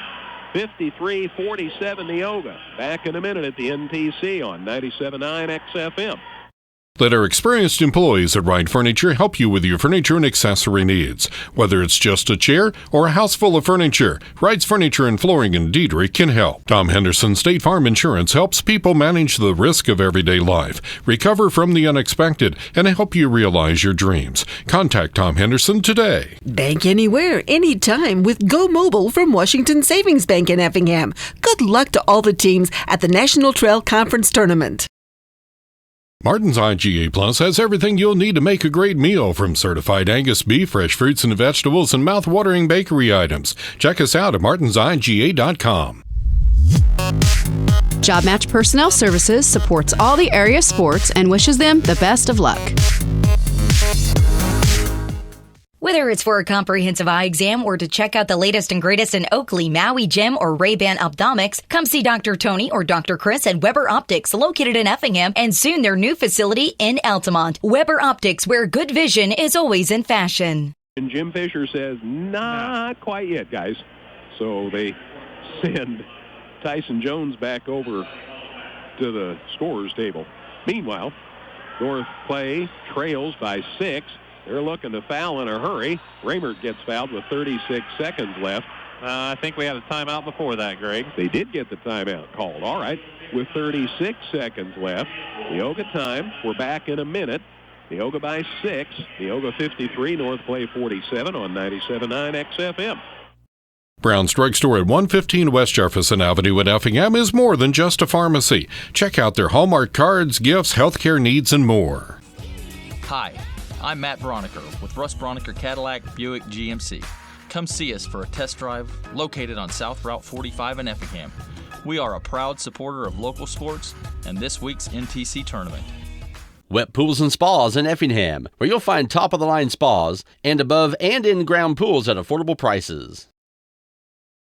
[SPEAKER 2] 53-47 Neoga. Back in a minute at the NTC on 97.9 XFM.
[SPEAKER 6] Let our experienced employees at Wright Furniture help you with your furniture and accessory needs. Whether it's just a chair or a house full of furniture, Wright's Furniture and Flooring in Diedrich can help. Tom Henderson State Farm Insurance helps people manage the risk of everyday life, recover from the unexpected, and help you realize your dreams. Contact Tom Henderson today.
[SPEAKER 4] Bank anywhere, anytime with Go Mobile from Washington Savings Bank in Effingham. Good luck to all the teams at the National Trail Conference Tournament.
[SPEAKER 6] Martin's IGA Plus has everything you'll need to make a great meal, from certified Angus beef, fresh fruits and vegetables, and mouth-watering bakery items. Check us out at martinsiga.com.
[SPEAKER 7] Job Match Personnel Services supports all the area sports and wishes them the best of luck.
[SPEAKER 8] Whether it's for a comprehensive eye exam or to check out the latest and greatest in Oakley, Maui Gym, or Ray-Ban Optomics, come see Dr. Tony or Dr. Chris at Weber Optics, located in Effingham, and soon their new facility in Altamont. Weber Optics, where good vision is always in fashion.
[SPEAKER 2] And Jim Fisher says, not quite yet, guys. So they send Tyson Jones back over to the scorer's table. Meanwhile, North Clay trails by 6. They're looking to foul in a hurry. Raymert gets fouled with 36 seconds left.
[SPEAKER 1] I think we had a timeout before that, Greg.
[SPEAKER 2] They did get the timeout called. All right, with 36 seconds left. Neoga time. We're back in a minute. Neoga by 6. Neoga 53, North Clay 47 on 97.9 XFM.
[SPEAKER 6] Brown's Drugstore at 115 West Jefferson Avenue in Effingham is more than just a pharmacy. Check out their Hallmark cards, gifts, healthcare needs, and more.
[SPEAKER 9] Hi, I'm Matt Broniker with Russ Broniker Cadillac Buick GMC. Come see us for a test drive located on South Route 45 in Effingham. We are a proud supporter of local sports and this week's NTC tournament.
[SPEAKER 5] Wet Pools and Spas in Effingham, where you'll find top-of-the-line spas and above and in-ground pools at affordable prices.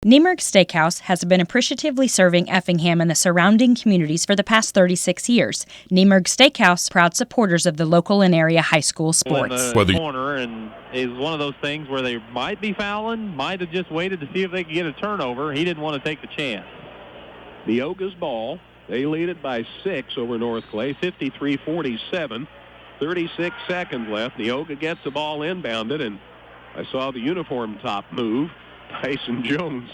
[SPEAKER 10] Nemerg Steakhouse has been appreciatively serving Effingham and the surrounding communities for the past 36 years. Nemerg Steakhouse, proud supporters of the local and area high school sports.
[SPEAKER 1] In the corner, and is one of those things where they might be fouling, might have just waited to see if they could get a turnover. He didn't want to take the chance.
[SPEAKER 2] Neoga's ball. They lead it by 6 over North Clay, 53-47. 36 seconds left. Neoga gets the ball inbounded, and I saw the uniform top move. Tyson Jones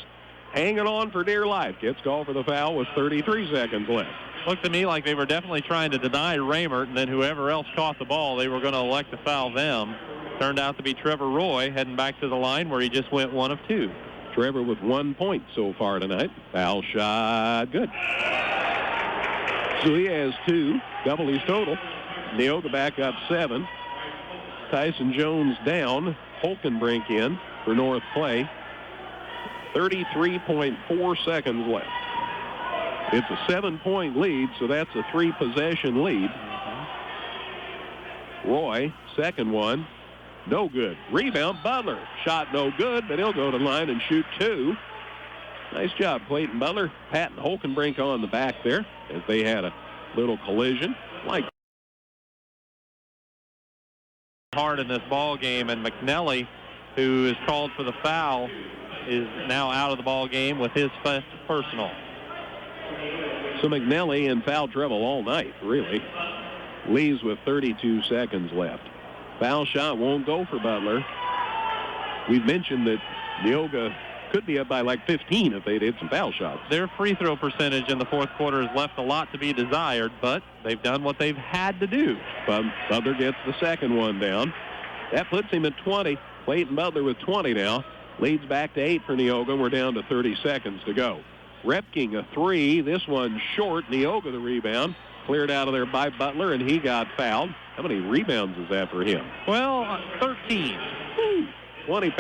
[SPEAKER 2] hanging on for dear life. Gets called for the foul with 33 seconds left.
[SPEAKER 1] Looked to me like they were definitely trying to deny Raymert, and then whoever else caught the ball, they were going to elect to foul them. Turned out to be Trevor Roy heading back to the line where he just went 1 of 2.
[SPEAKER 2] Trevor with 1 point so far tonight. Foul shot, good. So he has 2, double his total. Neoga back up 7. Tyson Jones down. Holkenbrink in for North Clay. 33.4 seconds left. It's a 7-point lead, so that's a 3-possession lead. Roy, second one, no good. Rebound, Butler. Shot no good, but he'll go to the line and shoot 2. Nice job, Clayton Butler. Pat and Holkenbrink on the back there as they had a little collision.
[SPEAKER 1] Hard in this ball game, and McNelly, who is called for the foul, is now out of the ball game with his first personal.
[SPEAKER 2] So McNelly in foul trouble all night, really. Leaves with 32 seconds left. Foul shot won't go for Butler. We've mentioned that Neoga could be up by like 15 if they'd hit some foul shots.
[SPEAKER 1] Their free throw percentage in the fourth quarter has left a lot to be desired, but they've done what they've had to do.
[SPEAKER 2] Butler gets the second one down. That puts him at 20. Clayton Butler with 20 now. Leads back to 8 for Neoga. We're down to 30 seconds to go. Repking a three. This one short. Neoga the rebound. Cleared out of there by Butler, and he got fouled. How many rebounds is that for him?
[SPEAKER 1] Well, 13.
[SPEAKER 2] 20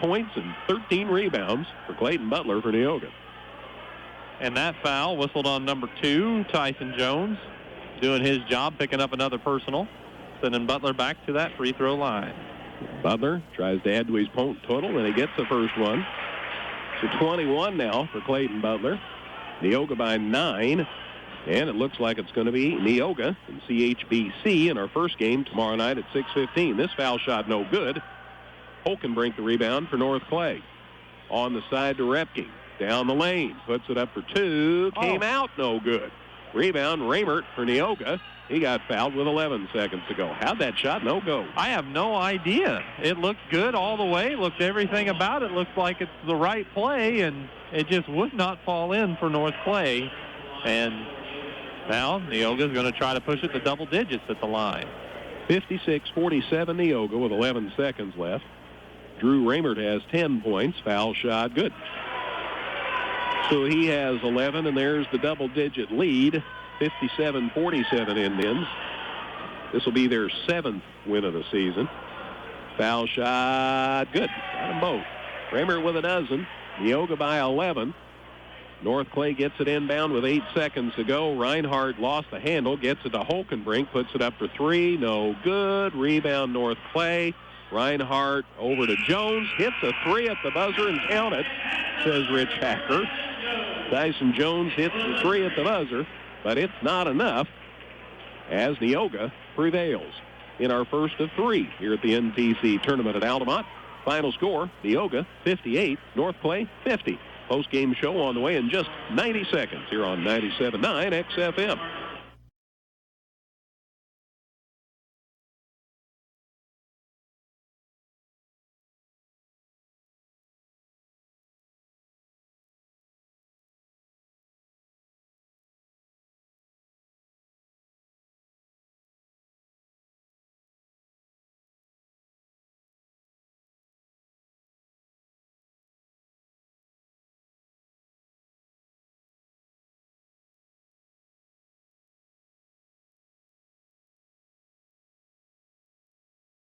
[SPEAKER 2] points and 13 rebounds for Clayton Butler for Neoga.
[SPEAKER 1] And that foul whistled on number 2, Tyson Jones, doing his job, picking up another personal, sending Butler back to that free throw line.
[SPEAKER 2] Butler tries to add to his point total, and he gets the first one. So 21 now for Clayton Butler. Neoga by 9. And it looks like it's going to be Neoga and CHBC in our first game tomorrow night at 6:15. This foul shot no good. Holkenbrink the rebound for North Clay. On the side to Repking. Down the lane. Puts it up for 2. Came out no good. Rebound Raymert for Neoga. He got fouled with 11 seconds to go. How'd that shot no go?
[SPEAKER 1] I have no idea. It looked good all the way. Looked everything about it. Looks like it's the right play, and it just would not fall in for North Clay. And now Neoga's going to try to push it to double digits at the line.
[SPEAKER 2] 56-47 Neoga with 11 seconds left. Drew Raymert has 10 points. Foul shot good. So he has 11, and there's the double-digit lead. 57-47 Indians. This will be their 7th win of the season. Foul shot good. Got them both. Raymert with a dozen. Neoga by 11. North Clay gets it inbound with 8 seconds to go. Reinhardt lost the handle, gets it to Holkenbrink, puts it up for 3. No good. Rebound North Clay. Reinhardt over to Jones. Hits a 3 at the buzzer and count it, says Rich Hacker. Tyson Jones hits the 3 at the buzzer, but it's not enough as Neoga prevails in our first of 3 here at the NTC tournament at Altamont. Final score, Neoga 58, North Clay 50. Post-game show on the way in just 90 seconds here on 97.9 XFM.